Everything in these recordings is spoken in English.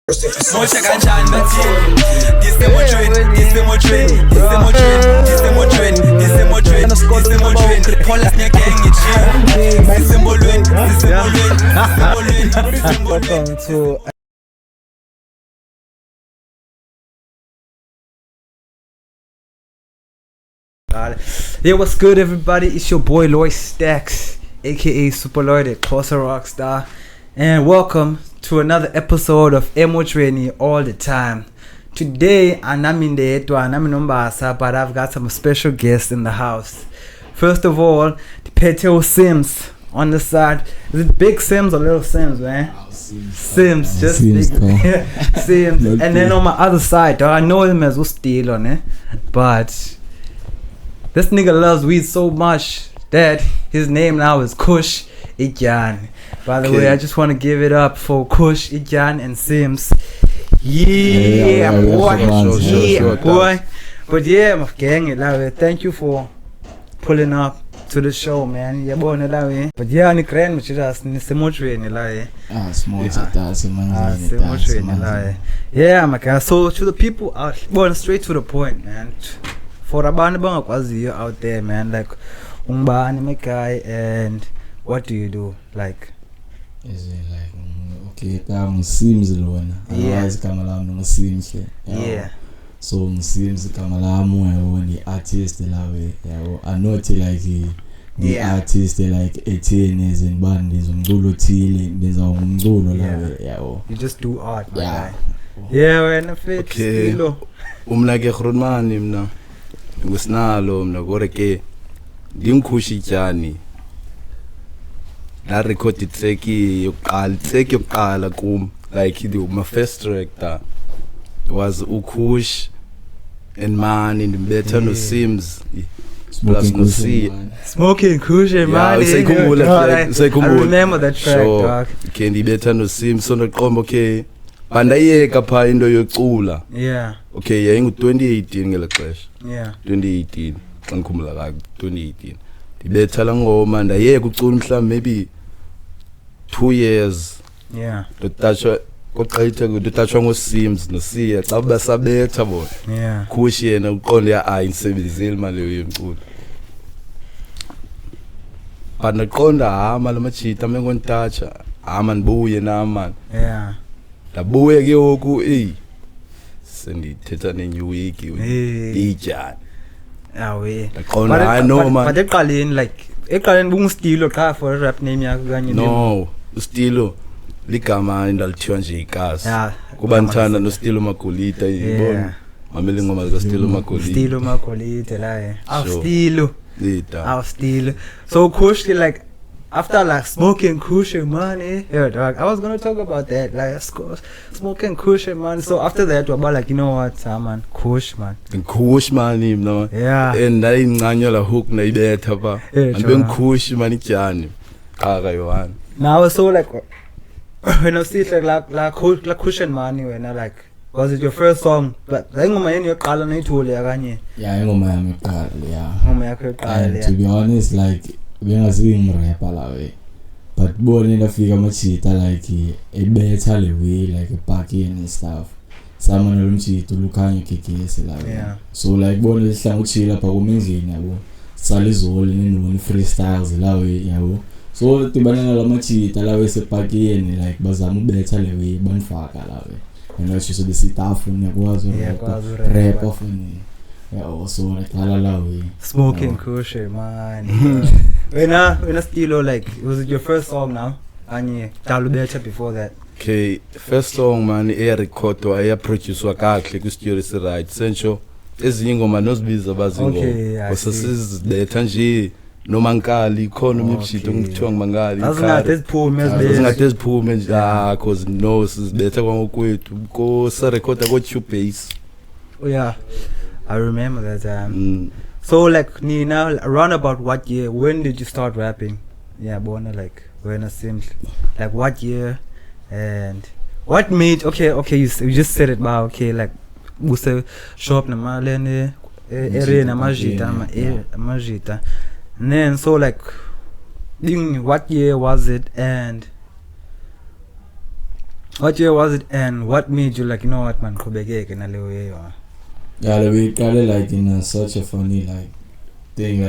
Mocha kanjani bathini disemotweni Paula Snake disembolweni Welcome to Hey, what's good, everybody? It's your boy Loy Stacks, aka Super Lloyd, Closer Rockstar, and welcome to another episode of Emotraining All the Time. Today, I'm in the EADTLIFE, I'm in Mombasa, but I've got some special guests in the house. First of all, the Petio SIMZ on the side. Is it big SIMZ or little SIMZ, man? SIMZ, just SIMZ, big SIMZ. And then on my other side, I know him as Ustil on it, but this nigga loves weed so much that his name now is KUSH iDYAN. By the way, I just want to give it up for KUSH, iDYAN, and SIMZ. Yeah, boy. But yeah, my gang, thank you for pulling up to the show, man. Yeah, boy, but yeah, ni kren mchira ni semotraining Yeah, my guy. So to the people out, born straight to the point, man. For abantu bangakwaziyo out there, man, like umbani my guy, and what do you do, like? Is it like okay, I'm SIMZ lona. Otherwise kama lami SIMZ. Yeah. So SIMZ kama lami the artist lawe. I know like the artist like 18 is in band is umculo thile benza umculo lawe. You just do art, my guy. Yeah, wena fit stilo. Umla ke Grootman mina. Ngusinalo mina gore ke ngimKhush iDYAN. La recorded track yokuqala kum, like my first track that was KUSH and man in the better no SIMZ plus no C Smoking KUSH and man. I remember that track, dog. Okay, the better no SIMZ so noqomba okay bandayeka pha into yokucula. Yeah. Okay, yayingu 2018 ngela xesha. Yeah. 2018 xa ngikhumbula kahle 2018. Ndibethala ngoma ndayeka ucula mhlawumbe maybe 2 years. Yeah. Ndothatshwa koqayitha ndothatshwa ngoSIMZ noSiya xa basabetha bona. Yeah. KUSH yena uqonde ya insebenzile imali yomculo. Banoqonda hama lamachita mengontatsha hama ndibuye nama. Yeah. Ndabuye ke ngoku sendithetha neNew Week iDYAN. We. But eqaleni bungustilo qha for rap name yakho kanye no ustilo ligama endalithiwa nje ikasi kuba ngithanda noStilo Magolita yibona mamele ingoma zikaStilo Magolita. Stilo Magolita la Stilo Lita Stilo. So KUSH, like after like smoking KUSH and money, yeah, dog, I was gonna talk about that, like smoking KUSH and money. So after that, we're about like, you know what, man, KUSH, man. KUSH man, you know. Yeah. And I nganya la hook na ibetha ba. And ben KUSH man iDYAN. Kaka yohan. Now so like when I see it like KUSH and money, when I like, was it your first song? But I ngoma yenu yoqala nayithole yakanye. Yeah, ngoma yami yokuqala, yeah. Ngoma yakho yoqala. To be honest, like bengazi rapper la way, but bone ndafika machita like ebetha le way like epacking and stuff. Sama nolumchito lukhanya kekese la way. Yeah. So like bone lihla uchila pha kumendlini yabo. Sala izolo nenoni freestyles la way yabo. So tibanana la machita la way sepacking like bazama ubetha le way banifaka la way. And that's just the staff yakwazi rap of yeah, also like la way. Smoking KUSH, man. When Stilo, like, was it your first song now? And you better before that. Okay, first song man record I produce kahle ku studio is right. Sencho ezinye ngoma nozibiza bazingo. Usasizibetha nje nomankali khona umshito ngithiwa ngimankali. Azingathi eziphume nje cause no sizibetha kwangokwethu ko sa record ko Cubase. Oh yeah. I remember that time. So like now around about what year? When did you start rapping? Yeah, born like when I SIMZ. Like what year? And what made okay you just said it about okay like we say shop na malene area na majita. And then so like what year was it and What year was it, and what made you like, you know what, man, kubegeke na leo yeyo? Yeah, we kind of like in such a funny like thing,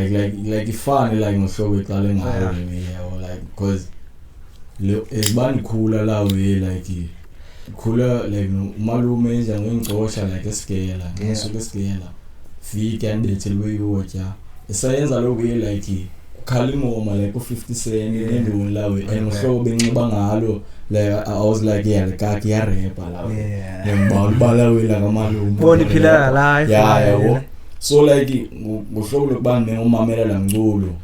like funny like no show we calling out or like because it's been cooler la way like cooler like no malume nje ngingqosha like escale ngisuka escale fika and we watch ya esayenza lo way like khalingoma like 50 cent enduni la way and so benxiba ngalo like I was like yeah like ka ya rapper la way ngibala we like amalume boni phila life yeah so like ngohlobo lokubani ngomamela la mculo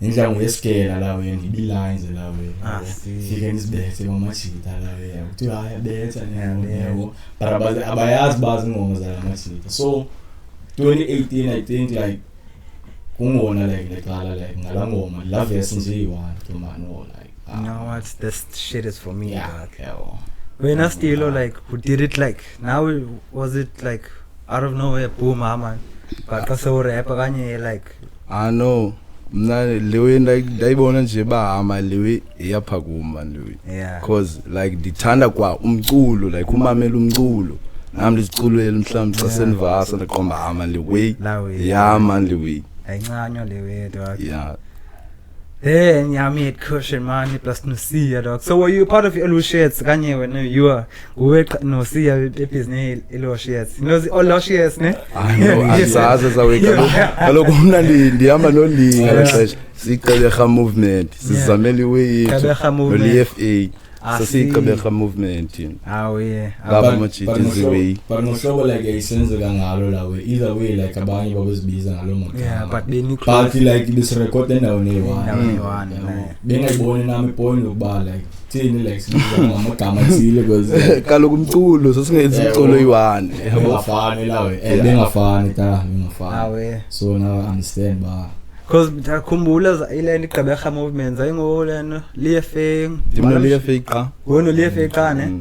indla nguyeskela la we ngibi lines la we fike nisibethe mamachita la we uthi haya betha yebo but abayazi bazi ngoma za machita so 2018 I think like kungona like qala like ngalangoma love yes nje iwani ke mano like you know what, this shit is for me. yeah When I still like who did it like now, was it like out of nowhere boom man, but kaso rap kanye like I know mna lewe ndayibona nje ba ama lewe iyaphakuma lewe yeah, cause like dithanda kwa umculo like umamela umculo nami liziculweni mhlawumbe xa senivasa naqomba ama lewe yeah man lewe ayincanyo lewe dog. yeah. Then yeah, me at KUSH and man plus no see dog. So were you part of Elo Shirts kanye when you were no see business Elo Shirts, you know the all Shirts ne azaza zaweka kaloku mna ndihamba nolinga sicabeka movement sizamela iwe no FA sicabeka movement yeah laba machiti way but no show like isenza ngalo la way either way like abanye babezibiza ngalo ngoma yeah but then but like this record endaweni one bengayibona nami point lokubala like thini like amagama athile because kaloku umculo sasingenza umculo oyi-1 ngafani la way bengafani yeah so now I understand ba because ngikhumbula ile igqabekha movements ayingolena liyefe dimna liyafika wena liyefe ne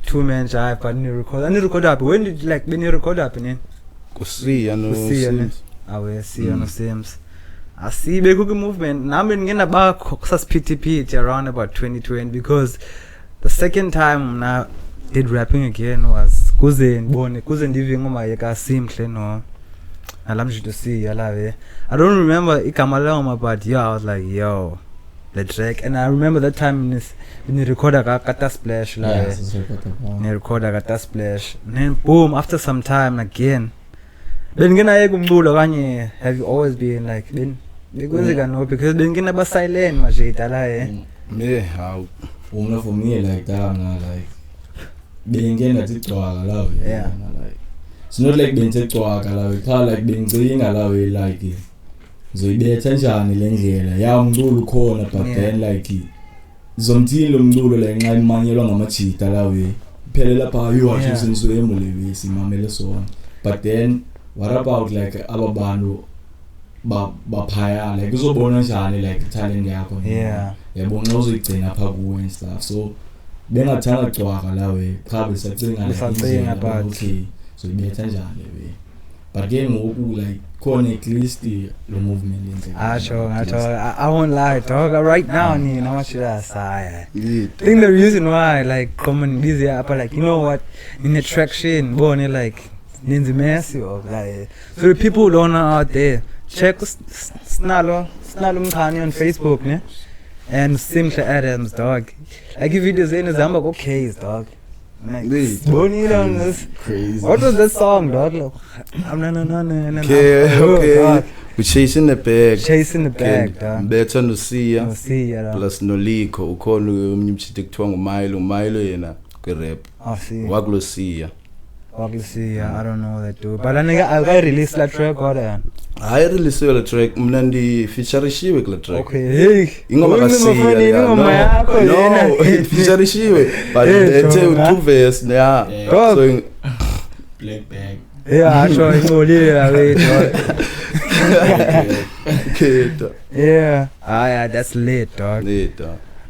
two men jive but ni record up when did like when you record up ne kusiya no SIMZ siya no SIMZ asibe ku movement nami ngena ba kusasphithiphithi around about 2020 because the second time na did rapping again was kuze ndive ngoma yeka simhle no alamji to see yalawe I don't remember igama lama but yeah I was like yo the track and I remember that time in the recorder kata splash la ne recorder kata splash then boom after some time again bengena yekumculo kanye have you always been like bekwenzeka no because bengena ba silent majita la how umna for me like that like bengena titwala la yeah like it's not like bengitwaka la we like bengcinga la we like zoyibetha njani lendlela ya umculo khona but then like zomthini lo mculo la nxa imanyelwa ngamachita la we phelela pha yiwashisinso emulewe simamele sona but then what about like ababantu baphaya like uzobona njani like talent yakho yeah yabona uzigcina pha kuwe and stuff so bengathanda cwaka la we khabe sacinga but okay so ibetha njani we but again ngoku like khona at least lo movement I won't lie dog right now you know what should I say I think the reason why like common busy up like you know what in attraction born like ninzi messy or like so the people don't know out there check snalo mkhani on Facebook ne and SIMZ Adams dog like if videos in zamba okay dog like Bonnie on this crazy what was that song dog no okay we chasing the bag dog better no see plus no liko ukhona umnyimchite kuthiwa nguMilo yena ku rap wakulosiya I don't know that too but I release that track or I release the track mna ndi featureishiwe kule track okay hey ingoma kasiya no featureishiwe but two verse yeah so black bag yeah so ingoli la wait yeah that's late dog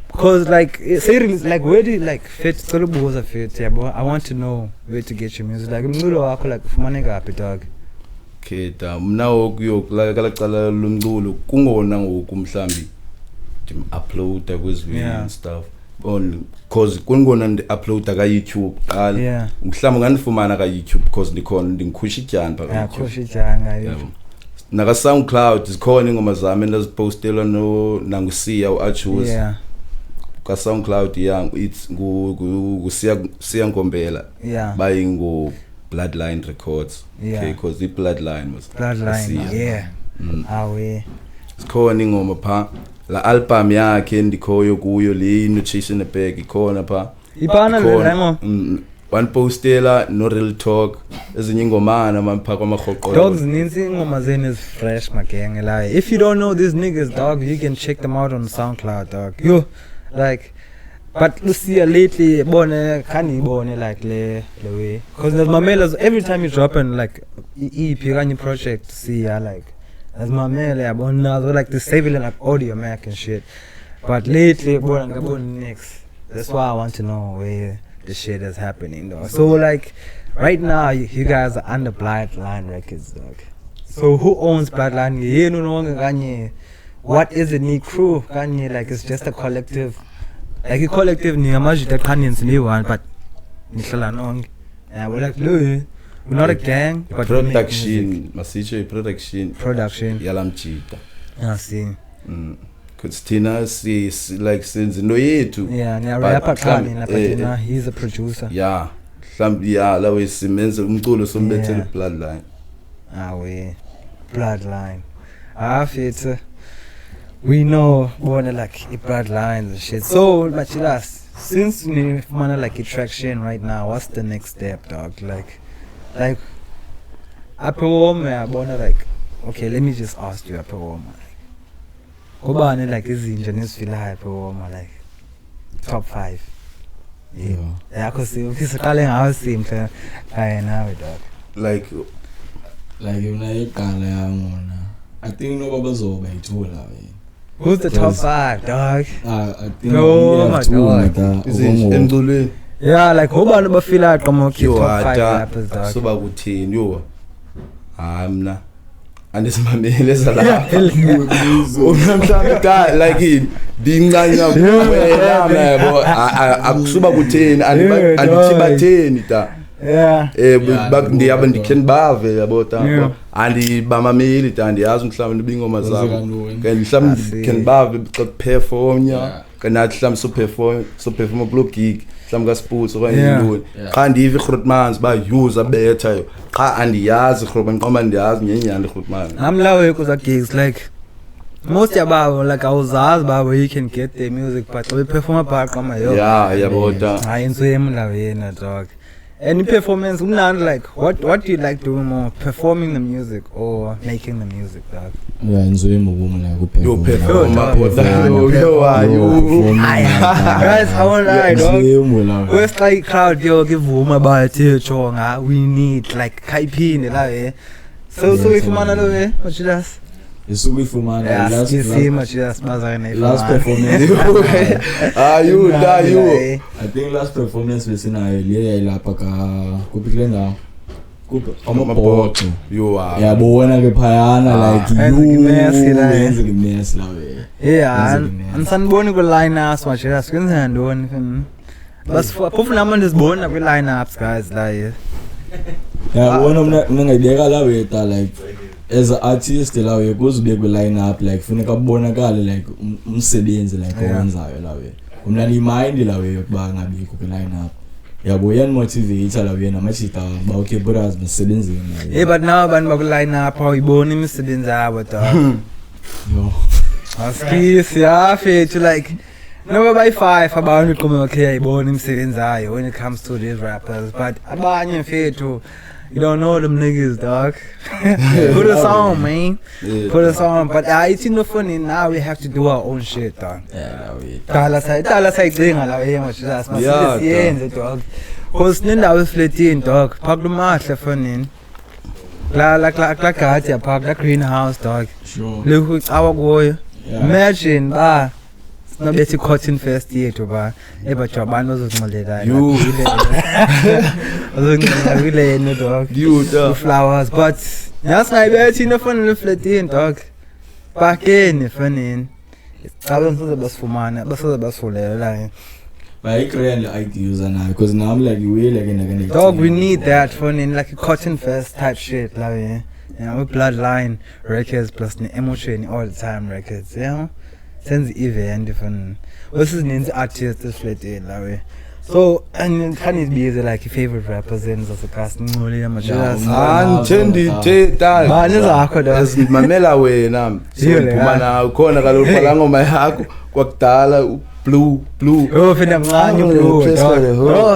because like say like where do you like fit solubuza fit yeah but I want to know where to get your music like umculo wakho like ufumaneka kaphi dog kheda mna okuyokala cala lumculo kungona ngoku mhlambi dim upload kwezividiyo and stuff on cause kungona ndi-uploada ka-YouTube qala Yeah. mhlawumbe nganifumana ka-YouTube because ndikhona ndingikhusha ityani Yeah, KUSH iDYAN. naka-SoundCloud zikhona ingoma zami endazipostelwa nangusiya u-Achus Yeah. ka-SoundCloud it's ngusiya Ngombela Yeah. bayingu Bloodline Records. Yeah. Okay, because Bloodline was Bloodline. Yeah. Awe. sikhona ingoma pha la album yakhe ndikhoyo kuyo le Nutrition Bag ikhona pha Ibana le lemo. one postela no real talk ezinye ingomana mampha kwamahloqo Dogs ninzi ngoma zeni is fresh magenge la. If you don't know these niggas, dog, you can check them out on SoundCloud, dog. Yo, like, but Lucia lately, bone kani bone like le way. Cause there's mamelas every time you drop in like EP kani project, see ya like. There's mamela bone like the saving like audio Mac and shit. But lately, bone next. That's why I want to know where the shit is happening, dog. So like, right now you guys are under Bloodline Records, dog. So who owns Bloodline? You know, kanye. What is it? Ni crew? Kanye, like it's just a collective. Like a collective ni amajita Kenyans ni one, but nihlala nonke. Yeah, we're like, we're not a gang, but we make production masicho production yalamjita Yeah, see. cause thina si like senze no yethu Yeah, ni a But rapper mhlambe, Kanye, but now he's a producer. yeah mhlambi lawe simenze umculo sombethele Yeah. Bloodline We Bloodline. It's we know born like bloodlines and shit. So Machilas, since we find like a traction right now, what's the next step, dog? Like upper home, born like okay, let me just ask you upper home. Like like is engineers feel like upper home like top 5. Yeah, cause this calling house seem to now dog. like yona igala yamona I think no babazoba ithola Who's the top 5, dog? I think Oh my God. emculweni Yeah, like ubani bafila como que yo top 5 ata rappers, dog. soba kuthini yo mna andisimamele ezala unamhlanje ka like dinqanya wena mebo akusuba kuthini andithibatheni ta Yeah. ndiyabe ndikhen bave yabo ta Yeah. andibamameli ta ndiyazi mhlawumbe ndibingoma zabo Zikantoni. kanti mhlawumbe I see. ndikhen bave xa perform Yeah. nya kanathi mhlawumbe so perform kulo gig mhlawumbe ka sports okanye Yeah. intoni Yeah. qha ndive iGrootmans ba use betha yo qha andiyazi iGrootmans qoma ndiyazi ngenyanda iGrootmans I'm low because gigs like most about like I was asked about where you can get their music, but we perform a part come yo. yeah yabo ta I enjoy him la dog. Any performance, like what do you like doing more, performing the music or making the music, dog? ngizoye ngokumu la yo kuphela perform yo ayu Guys, I want to dog. Where's like crowd yo give woman about it chonga we need like kaipini la so if man lo what you does isukuyifumana yeah last you see much that's last performance ayu da you I think last performance besinayo le lapha ka kuphi ndawo kuphi amabhoto yo yabona ke phayana like Enza imesi la we yeah ansaniboni ku line ups much that's kwenza ndoni bas phofu nami ndizibona ku line ups guys la yabona mina ngayibeka la we ta like as an artist la we kuzobe ku line up like funeka kubonakala like umsebenzi like owenzayo la we umna ni mind la we yokuba ngabikho ku line up yabo yan motivate la we namachita ba okay brothers nasebenzini but now abantu baku line up awuyibona imisebenzi yabo dog yo askis yeah fethu like no by 5 abantu qoma okay ayibona imisebenzi yayo when it comes to these rappers but abanye fethu you don't know them niggas, dog. Put us on, man. Yeah. Put us on. But it's no funny. Now we have to do our own shit, dog. yeah la we Tala say thing ala we much that's my Yeah, serious dog. Cause ninda we fletin, dog. Park the mahle funin. La kati ya park the greenhouse, dog. sure Look our boy. Yeah. Imagine ba. No bethi cotton fest yethu ba. But abantu bazonxolela. You. Bazonxolela dog. you da Flowers, but that's not bethi no fun fletin, dog. Back in funin. Abantu basifumana, basoza basifulela la. I currently ideas now because now I'm like way like in Dog, we need that for in like a cotton fest type shit, like yeah. You know, bloodline records plus the emotion all the time records, you know. Since event different. This is an artist this flat in like. So and can it be like your favorite rappers in the cast? Antendi teta. Bani zakho dog. Mamela wena. Siphuma nawo khona kaloku phala ngoma yakho kwakudala blue. Oh fina mncane blue.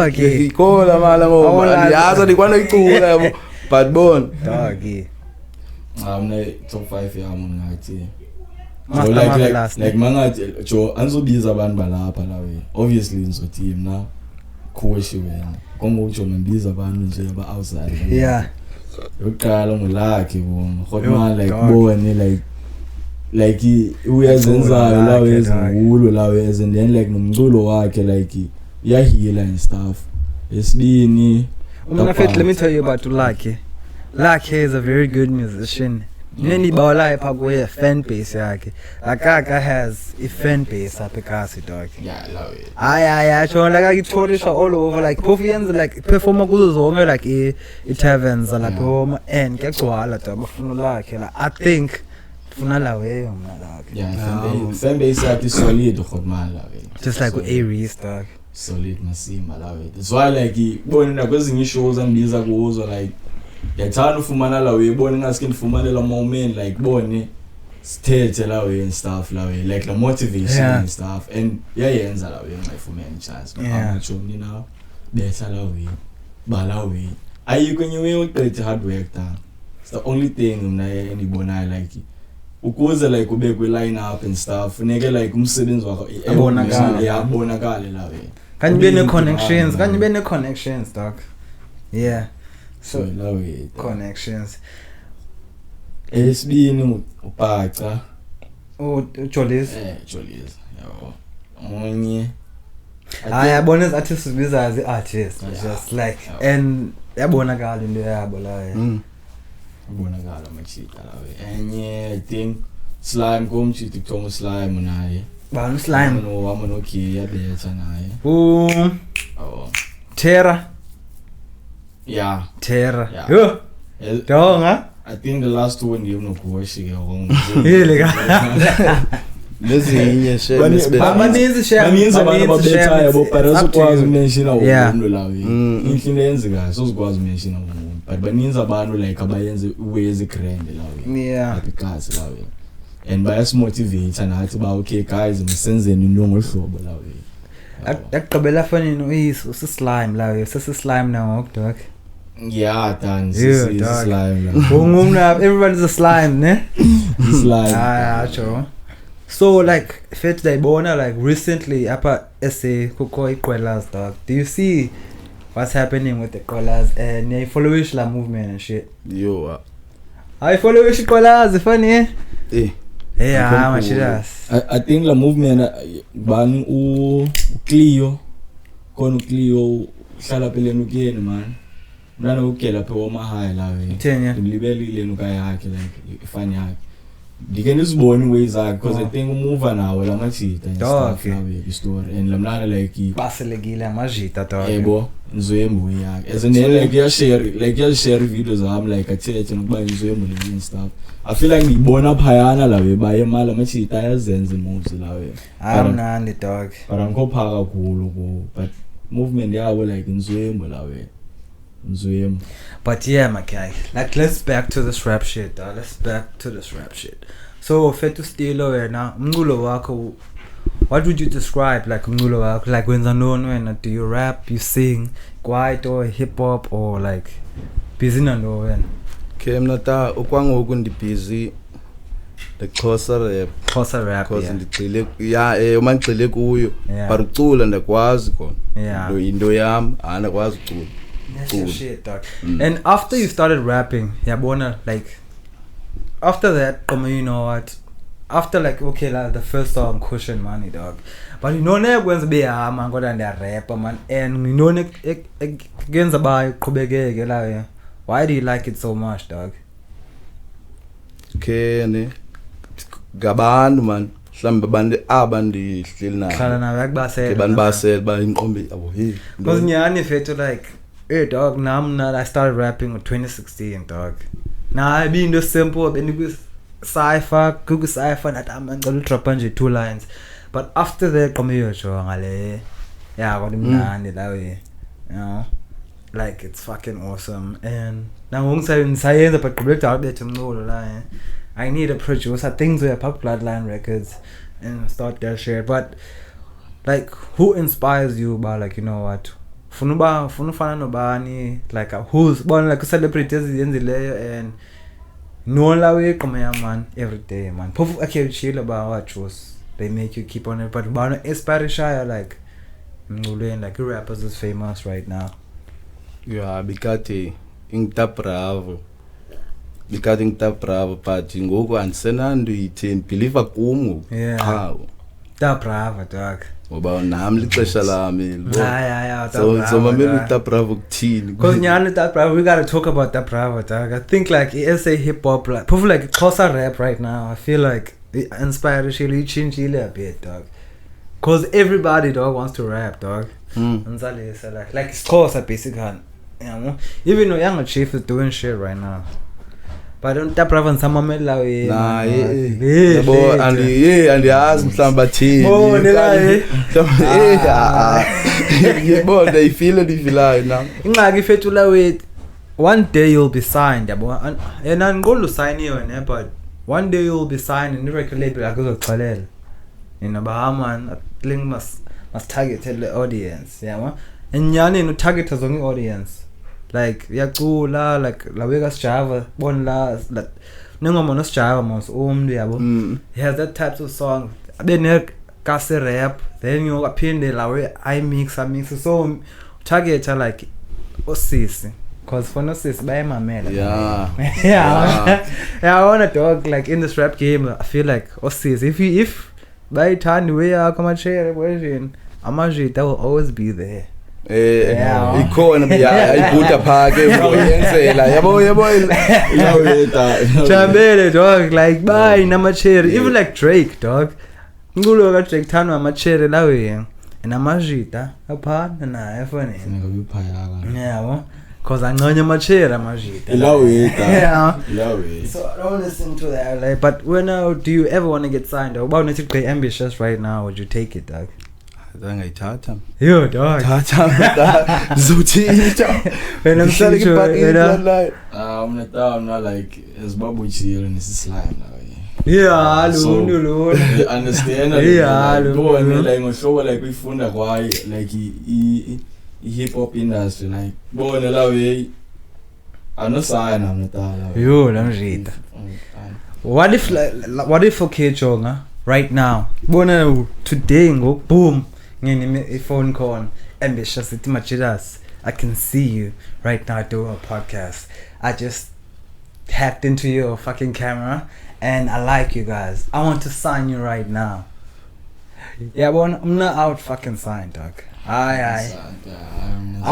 Okay. Ikhola mala ngoma. Yazi ndikwana icula yabo. But bon. Doggy. I'm like top 5 yami ngathi. So like mangathi jo anzobiza abantu balapha lawe. Obviously ngizothi mina KUSH wena. Kongokuthi ngibiza abantu nje aba outside. Yeah. Uqala ngolakhe bona. Kodwa like bone like uyazenzayo lawe ezinkulu lawe and then like nomculo wakhe like uyahila and stuff. Esibini let me tell you about Lucky. Lucky is a very good musician. Nini bawala iphakuye fan base yakhe. Akaka has a fan base apha eKasi dog. Yeah, love it. Ay sho like akithorisha all over like performance like performa kuzo zonke like i-taverns lapho home and kuyagcwala dog bafuna Lucky la I think funa laweyo mna Lucky. Yeah, fan base yakhe solid godman lawe. Just like with Aries dog. Solid masima lawe. That's why like bona kwezinye shows angibiza kuzo like yathanda ufumana lawe ibona ngaske ngifumane la moment like bone stage lawe and stuff lawe like the motivation and stuff and yenza lawe ngayifumene chance amacho mina betha lawe balawe ayikho nyewe uqedwe hard work down. It's the only thing mina engibona like ukuze like ube kwi line up and stuff funeke like umsebenzi wakho yabonakala lawe can you be ne connections dog. Yeah. So lawe connections. Esibini upaca. Jolis. Jolis. Yabo. Onye. Yabona as artists biza as artists just like and yabonakala into yabo la. Yabonakala machita lawe. Enye I think Slime komchiti kuthoma Slime naye. Bani Slime? No wamano ki yabetha naye. Terra. Yeah. Terra. Yo. Donga. I think the last one you know KUSH ke Really? Lezinye share Baninzi share. Baninzi abantu babetha yabo para ukwazi mention umuntu lawe. Inhlini yenzeka so ukwazi mention umuntu. But baninzi abantu like abayenze uwezi grand lawe. Yeah. Because lawe. And bayasimotivate nathi ba okay guys msenzeni into ngohlobo lawe. Akugqibela fani noyiso usislime lawe sesislime now dog. Yeah, dan slime lawe. Ungumna everybody's a slime ne? Slime. Sure. So like fet dayibona like recently apha SA kukho iqwelas dog. Do you see what's happening with the iqwelas and you followish la movement and shit? Yo. I followish iqwelas funny. Yeah, mashiras. I think la movement ban Clio kon Clio hlala peleni ukuyena man. Mna ukela phe woma high lawe. Thenya. Ngilibelile nuka yakhe like ifani yakhe. Dike nisibone ways zakhe because I think umuva nawo la machita and stuff lawe story and lamlana like baselekile amajita dog. Yebo nzwembu yakhe. As in like ya share videos am like athethe nokuba nzwembu and stuff. I feel like ngibona phayana lawe baye mala machita yazenza moves lawe. Amnandi dog. But angikopha kakhulu ko but movement yabo like nzwembu lawe. But yeah, my guy, like let's back to this rap shit, dog. So Fetu Stilo now umculo wako, what would you describe like umculo wako? Like when do you rap, you sing, quiet or hip hop or like busy nando when? Okay, mnata ukwangoku ndi busy the Xhosa rap because ndicile uma ngicile kuyo but ucula ndakwazi khona into yami andakwazi ucula. That's your shit, dog. And after you started rapping, like after that, you know what? After like okay, like the first song, KUSH and Money, dog. But you know, never going to be a man, go down there rapper, man. And you know, against the why do you like it so much, dog? Okay, ne. Gabandu man, mhlawumbe abantu hleli na hlala nawe akubasela abantu basela bayinqombe yabo hey because nyani fethu like hey dog I started rapping in 2016 dog na ibinto simple beniku cypher kuku cypher nathi ngicela drop nje 2 lines but after that qomeyojo ngale yeah kodwa mnandi la we you know like it's fucking awesome and now ngisayenza but qhubeka bethe umculo la I need a producer things with Pop Bloodline Records and start that shit but like who inspires you about like you know what funa ufana nobani like who's born like celebrities yenzileyo and no la we qhumea man every day man phofu akhe chill about what choose they make you keep on it but bana inspire like mculweni like rappers is famous right now yeah bikati ingta bravo but ngoku andisenando ithembi believe kumo yeah ta bravo dog ngoba nami lixesha lami yeah so mamela ta bravo kuthini because nyani ta bravo we got to talk about ta bravo dog I think like SA hip hop like phofu like Xhosa rap right now I feel like it inspired shili changile a bit dog cause everybody dog wants to rap dog nzalisa like Xhosa basically you know even though young chief is doing shit right now but don't tap bravo nsamamela we nah yebo and yazi mhlamba thini yebo they feel now ingxaki fethu la we one day you'll be signed yabo yena ngqolo signiwe ne but one day you'll be signed in the record label akuzoxelela yena bahaman link must target the audience yabo enyani no target zonke audience like uyacula like laweka sijava bon la nengoma no sijava mos umntu yabo he has that types of song abene kase rap then you aphinde lawe I mix so target like osisi cause for no sis bayamamela yeah I want to talk like in this rap game I feel like osisi if bayithanda way yakho amachere version amajita will always be there ikhona ayibuta phake uyenzela yabo Chabele dog like bye namachere even like Drake dog ngulo ka Drake thanwa amachere lawe namajita aphana naye fonini ngikuphayaka yabo cause anconya amachere amajita so I don't listen to that like but when do you ever want to get signed or about to play ambitious right now would you take it dog ngayithatha yo dog thatha zothitha when I'm telling you I'm not like as babu chill nesislime la yeah lo understand yeah lo like ngoshowa like uyifunda kwaye like I hip hop industry like bona la way anosana mnatala yo lamjita what if okay jonga right now bona today go boom ngene a phone call ambitious it machidas I can see you right now doing a podcast I just hacked into your fucking camera and I like you guys I want to sign you right now yeah but I'm not out fucking signed dog I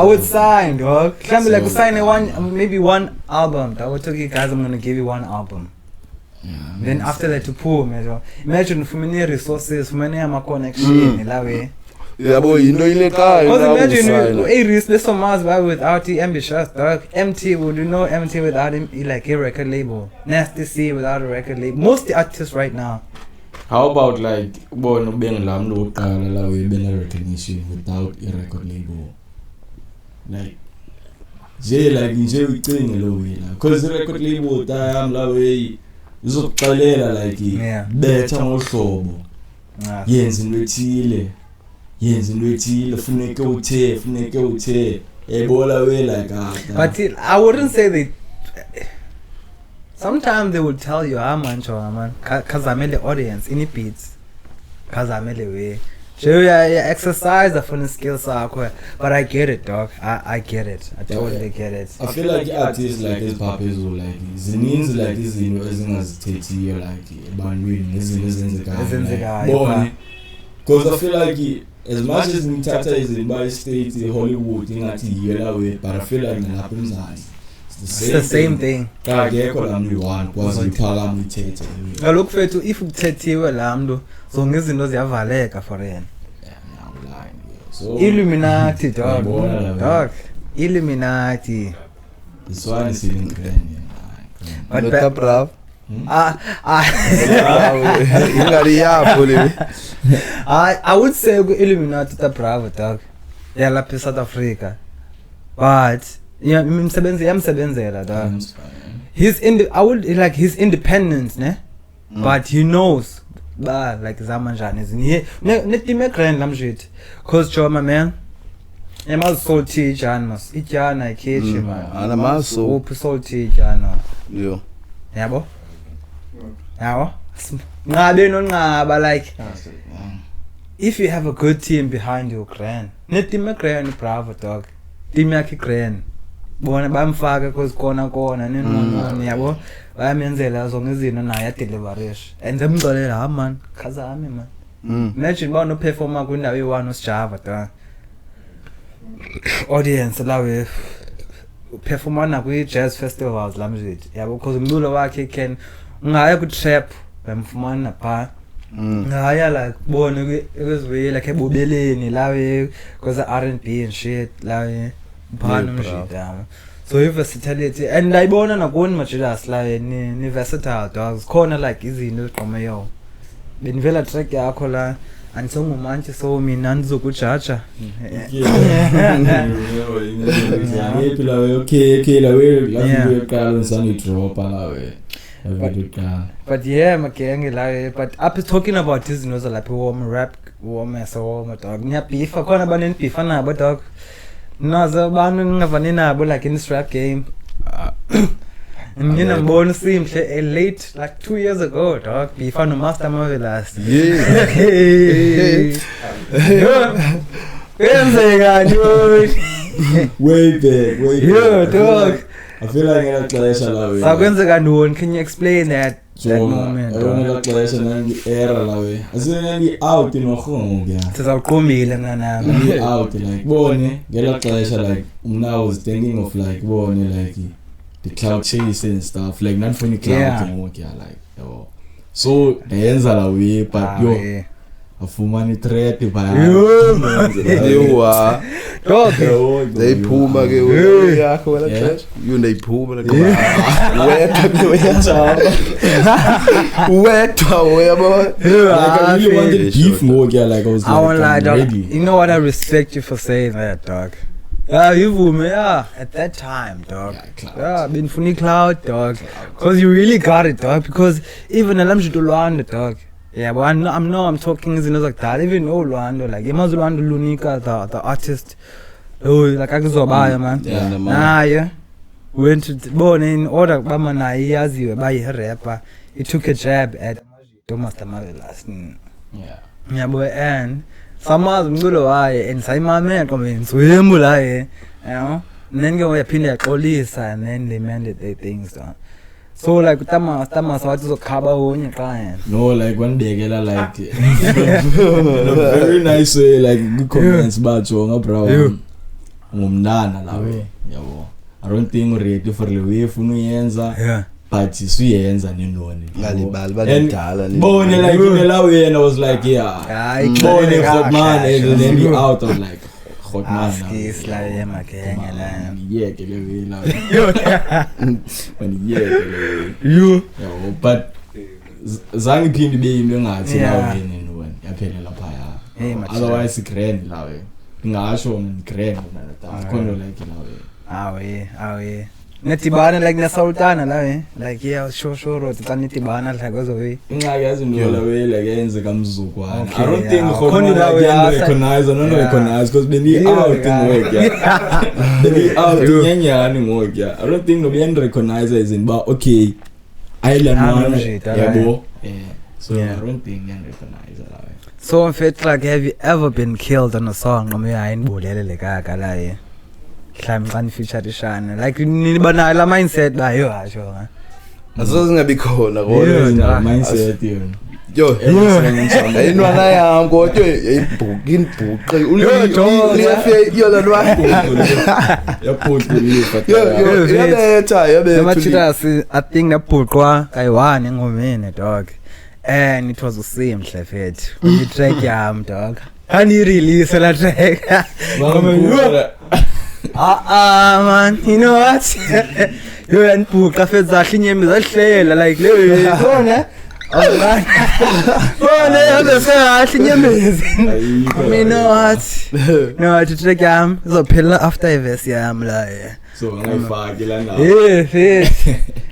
would sign dog can be like sign maybe one album I would tell you guys I'm gonna give you one album then after that to pull imagine for many resources for many ama connection la way yabo into ilekhaya imagine Aries this one must buy without the ambitious dog MT would you know MT without him like a record label Nasty C without a record label most the artists right now how about like bona ubengila mlo oqala la way bena recognition without a record label like nje ucinge lo wena cause the record label time la way uzokuxalela like betha ngohlobo yenza into ethile funeke uthe ebola we like but I wouldn't say they sometimes they will tell you man khazamele audience in beats khazamele we exercise the fun skills sakho but I get it dog I get it I totally get it I feel like artists like this papers will like zininzi like izinto ezingazithethiyo like ebantwini ezenzekayo because I feel like as much as ngithatha izinto by state Hollywood ingathi yela we but I feel like ngilapha emzansi It's the same thing. Akekho la mntu one kwazi iphakama ithethe. Kaloku fethu if uthethiwe la mntu zonke izinto ziyavaleka for yena. So Illuminati dog. Illuminati. this one is in Ukraine. Not bravo. Ingari yapho le. I would say Illuminati ta bravo dog. Yeah, lapha South Africa. But yeah, yamsebenzela dog. He's I would like his independence, ne? But he knows like zamanjani izini ne team grand lamjit cause choma man emal salty janas ityana ikheche man Anamaso. up salty jana Yo. yabo ngabe nonqaba like if you have a good team behind you grand ne team grand bravo dog team yakhe grand bona bamfaka cause kona nenono yabo bayamenzela zonke izinto naye adeliverisha and emgcolela ha man khazami man imagine ba no performer kwindawo eyi-1 osijava da audience lawe performer na kwi-jazz festivals lamjit yabo cause umculo wakhe can ungaya ku-trap bamfumana pha ngaya like bona kweziwe like ebobeleni lawe cause R&B and shit lawe mphana mjit yabo so your versatility and ayibona nakoni majilas la ni versatile dogs khona like izinto eziqomeyo benivela track yakho la andisongumanje so mina ndizokujaja Phela we okay la we la ngiqala sani drop la we. But yeah makenge la but up talking about this izinto lapha warm rap warm dog ngiyabeefa khona banenibeefa nabo dog nazo abantu ngavani nabo like in this rap game. Ngina mbona simhle late like 2 years ago dog beef no Master Marvelous. Kwenzeka nje. Way back. Yo dog. I feel like ngiyaqalesha la we. Sakwenzeka ntoni? Can you explain that moment? Ngiyaqalesha nangi era la we. Asinani out inokhongo ya. Sizawuqomile nami. Out like bone ngiyaqalesha like I was thinking of like bone like the cloud chase and stuff like not funny cloud like so yenza la we but yo afumani threat baya Yo. Dog. They phuma ke wena yakho wena trash. You they phuma like wetha uyabo. Like I really wanted beef more like I was like I won't lie dog. ready. You know what, I respect you for saying that dog. Yeah, at that time, dog. Yeah, been funny cloud, dog. Cause you really got it, dog. Because even Alamji to Luanda, dog. Yeah, but I'm talking like that. Even Luanda, like Luanda Lunica, the artist. Oh, like I go buy man. Yeah. Went to born in order, Bama na yazi buy a rapper. He took a jab at Master Marvelous. Yeah, boy, and Sama ngulo aye and sai mama come swim you know, and then go up in the police and then they mended their things down. So like tama so to cover on your client. No, like one day get like very nice way, like good comments but you no problem. Umndana la we. Yabo. I don't think ready for the way funu yenza. Yeah. But suyenza nenoni. Ngalibali balidala ni. Bone like in la way and I was like bone hot man and then be out of like hot man. Skis la yema kenya la. Yeah, kele we la. You. Yeah, but zangi phindi be into ngathi la we nenoni. Yaphelela phaya. Otherwise grand la we. Ngasho grand na khona like la we. Awe. Netibana like na sultana la like yeah sure netibana like gozo we ingakazi ndola we like yenze kamzukwana I don't think khona la recognize no recognize because beni out ngoya beni out nyanyani ngoya I don't think no be recognize as in but okay I learn one yabo so I don't think yan recognize la we so in fact like have you ever been killed on a song ngoba ayinibulele kaka la Mhlawumbe feature shana like nibana la mindset bayo asho asoze ngabi khona kodwa mindset yona Yo, ayinwana yami kodwa ayibhukini bhuqe ulifike yona lwayo. Yabetha. I think nabhuqwa kayi-1 engomeni dog. And it was uSimhle fethu. When track yami dog. Can you release that track? Man, you know what? You and Puka fed that in him like Lewis. You know what? No, to check him. So pillar after a vest, yeah, I'm like. So I'm like, yeah,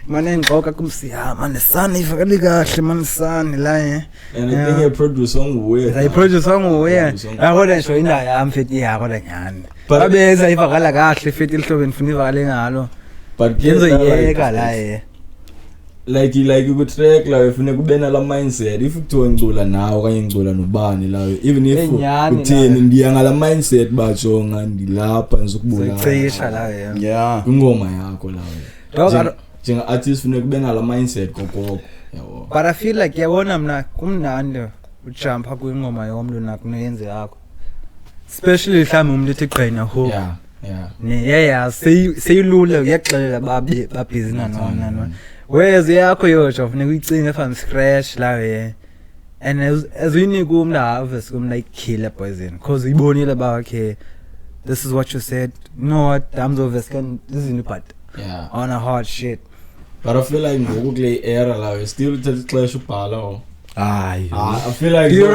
man, and Coca come see man, the sun, if I got man, sun, like. And I think I produce song weird. I produce song weird. I wouldn't show in I am fit, yeah, I wouldn't. But I bet if I got actually fit into Finivali. But like you could track like if you been a mindset if you ngcola nawo kanye ngcola nobani la even if uthini ndiyangala mindset batsho ngandilapha ngizokubula seyisha la yeah ingoma yakho la njenga artist funeka kube nala mindset kokoko yabo but I feel like yabona mina kumnandi ujumpa kwingoma yomntu nakunoyenze yakho especially mhlawumbe umuntu ethi qhenya ho yeah seyilula uyaxelela babhizi nona whereas yakho yosho funeka uyicinge from scratch la and as we knew kumla harvest like killer poison cause uyibonile ba okay this is what you said you know what dams of this can this is in the part on a hard shit but I feel like ngoku kule era la still ixesha ubhala I feel like you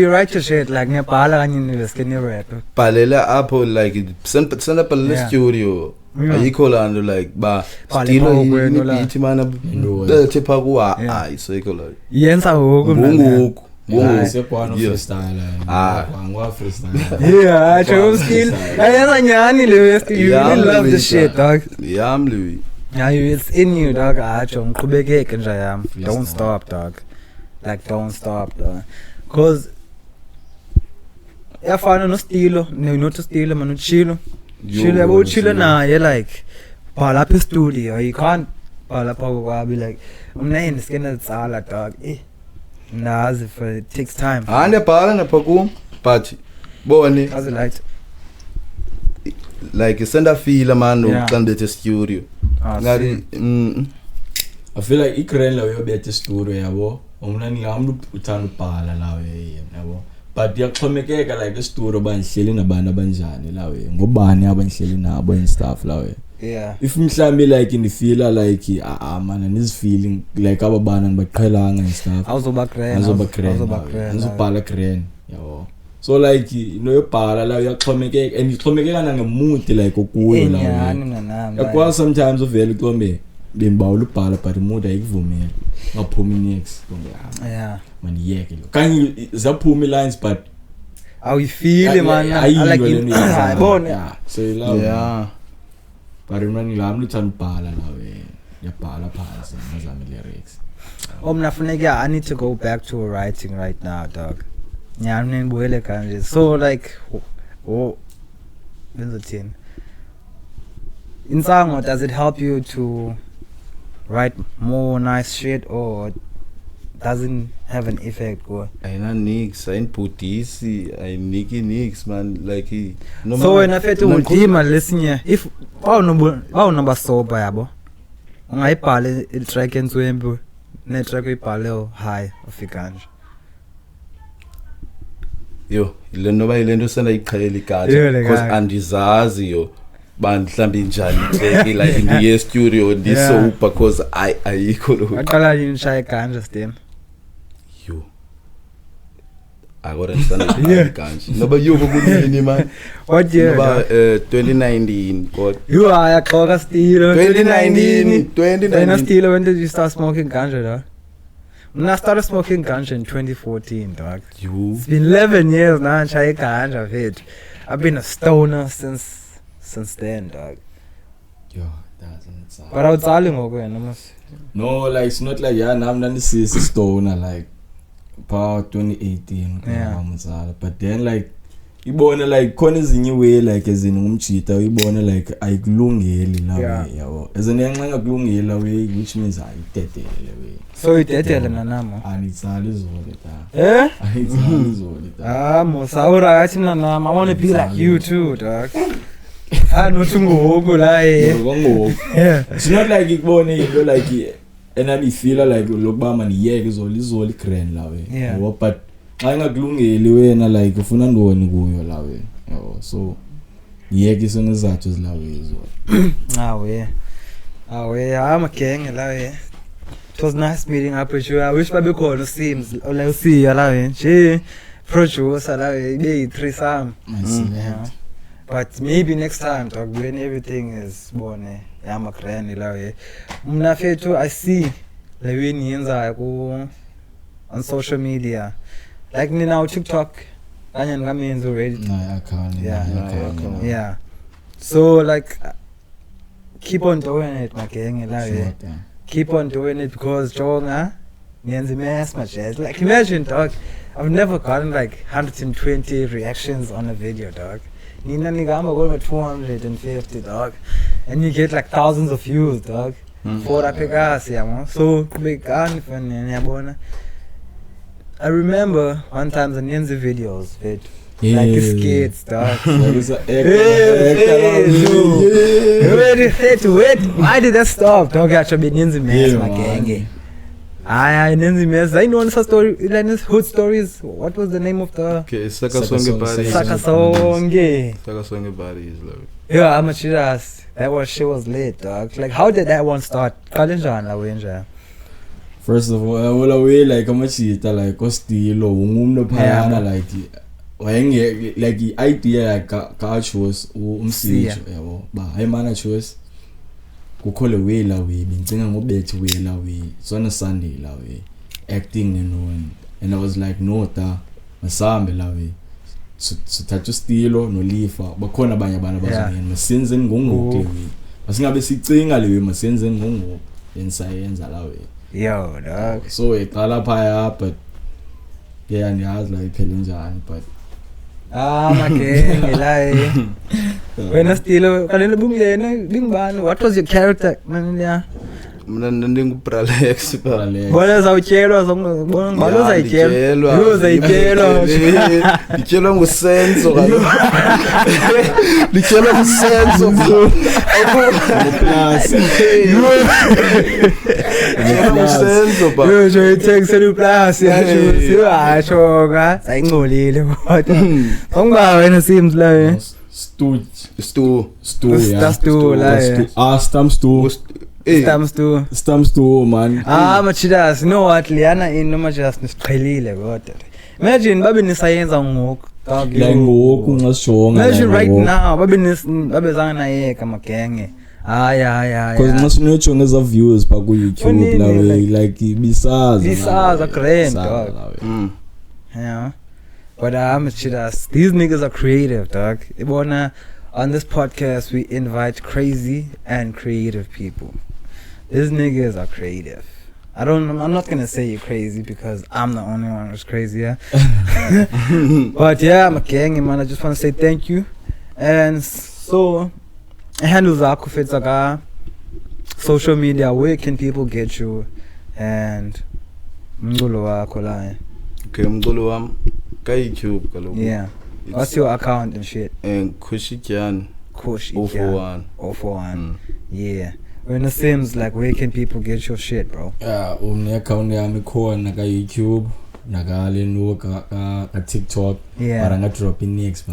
write your shit like ngiyabhala kanye neveskeni rap bhalela apho like send up a studio ayikho lando like ba stilo beat mana bethe phakuwa ayiseko la yenza ngoku ngoku sekwana freestyle ngwa freestyle yeah I still ayenza nyani le you really love the shit dog yamli yeah it's in you dog acho ngiqhubekeke nje yami don't stop dog like don't stop dog cause yafana no stilo no to stilo man uchilo chile yabo chile naye like bhala up studio you can't bhala phako kwabi like umnene skena tsala dog nazi for it takes time ande bhala naphaku but bone as like send a feel man uqambethe studio ngari I feel like ikrela uyobethe studio yabo umnani ngamlu uthanda ubhala lawe yabo but yaxhomekeka like studio bangihleli nabantu abanjani lawe ngobani abangihleli nabo and stuff lawe if mhlambi like in the feel like man is feeling like ababana ngibaqhelanga and stuff azobakren yabo so like yobhala la uyaxhomekeka and ixhomekeka nangemood like okuyo lawe yakwa sometimes uvela uqombe bembawula ubhala but mood ayikuvumela ngaphumi next man yeke lo kanye zaphuma lines but how you feel man I like it so love but remember ngami uthanda ubhala lawe yabhala phansi ngazama lyrics mna funeka I need to go back to writing right now dog nyani ngibuyele kanje so like benzothini insango does it help you to write more nice shit or doesn't have an effect go ayina nix ayinbudisi ayiniki nix man like so wena fethu udima lesinye if bawunoba sober yabo ungayibhala i-track enzwembu ne-track uyibhale high ufika nje yo ilento senda iqhalela igadi because andizazi yo mhlambi njani track like in the studio so because ayikho lo aqala yini shaya ganja stem yo agora stand ganja noba yuko kunini man what year 2019 god you are qoka stilo 2019 and stilo when did you start smoking ganja dog I started smoking ganja in 2014 dog it's been 11 years now shaya ganja vet I've been a stoner since then dog yo doesn't sound but awutsali ngokwena mos no like it's not like nami nandisisi stoner like about 2018 ngamatsala but then like ibona like khona ezinye way like ezini ngumjita uyibona like ayikulungeli lawe yabo ezini yanxenga kulungela way which means ayidedele way so idedele nanamo anitsali zole ta anitsali zole ta Mosaura athi nanama I want to be like you too dog nothi ngoku la ngoku yeah it's not like ikubone into like enani feel like lokuba maniyeke izoli grand lawe yabo but xa ingakulungeli wena like ufuna ndoni kuyo lawe yabo so yeke isona izathu zilawe izolo awe amagenge lawe. It was nice meeting up with you. I wish babe khona SIMZ ola usiya lawe nje producer lawe ibe 3 some but maybe next time dog when everything is bone yama grand lawe mna fethu I see le wini yenza ku on social media like now TikTok kanye ngamenzi already I can't yeah so like keep on doing it magenge lawe keep on doing it because jonga niyenza mess my jazz like imagine dog I've never gotten like 120 reactions on a video dog nina nigamba go 250 dog and you get like thousands of views dog for apekasi yamo so bekani fun yabona I remember one time the Nyenzi videos vid like skits dog wait why did that stop dog actually Nyenzi mess magenge I Nyenzi mess I know some story like hood stories what was the name of the okay Sakasonge Bari is like yeah I'm a chiras that shit was lit dog like how did that one start kalenjani la wenja first of all away like amachita like ostilo ungumno phayana like wayenge like idea ka choose umsijo yabo ba ayimana choose kukhole way la we bencinga ngobethi way la we sona Sunday la we acting and I was like no ta masambe la we sithatha stilo nolifa bakhona abanye abantu abazongena masenzeni ngongoku le we masingabe sicinga le we masenzeni ngongoku yensayenza la we yo dog so eqala phaya but yeah niyazi la iphele njani but magenge la wena stilo kalele bungena bingibani what was your character manja mina ndingubralex bona zawutyelwa zongibona ngibalo zayityelwa ndityelwa ngusenzo kaloku ndityelwa ngusenzo plus ngusenzo ba yo ithekisela plus yasho ka sayingcolile kodwa ongiba wena SIMZ la stu la stamps to man machidas you know what Liana in no machidas nisiqhelile kodwa imagine babe nisayenza ngoku like ngoku ngasishonga imagine right now babe zanga nayeka magenge haya because ngasinojonga eza views pa ku YouTube la way like bisaza grand dog yeah but machidas these niggas are creative dog ibona on this podcast we invite crazy and creative people. These niggas are creative. I'm not gonna say you're crazy because I'm the only one who's crazy, yeah. But yeah, I'm a gang, man. I just want to say thank you. And so, handles akufetsaga social media. Where can people get you? And mngolo wako la. Okay, mngolo wam ka YouTube kaloku. Yeah. What's your account and shit? KUSH iDYAN. KUSH 041. Yeah. When it seems like where can people get your shit, bro? Account yami khona ka YouTube nakale no ka TikTok yeah. But drop in next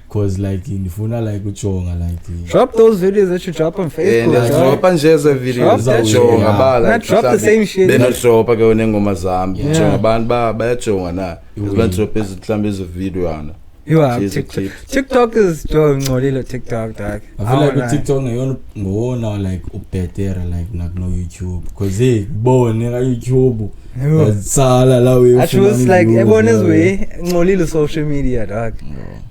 cause like ndifuna like ujonga like drop those videos that you drop on Facebook. Yeah, drop nje eze videos ujonga bala drop the same shit. Then drop ke unengoma zami ujonga abantu bayajonga na drop izihlambe izo video yana. You are TikTok is doing ngolilo TikTok dog. I feel like TikTok ngona like ubetera like no YouTube cause bone ka YouTube sala la we I choose like everyone's way ngolilo social media dog.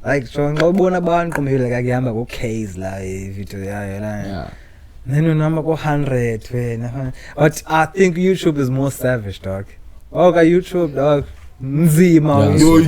Like so ngobona abantu kumele akuyamba ko case la video yayo la. Then unama ko 100 wena. But I think YouTube is more savage dog. Okay, YouTube dog. Nzima. Yeah, Yo,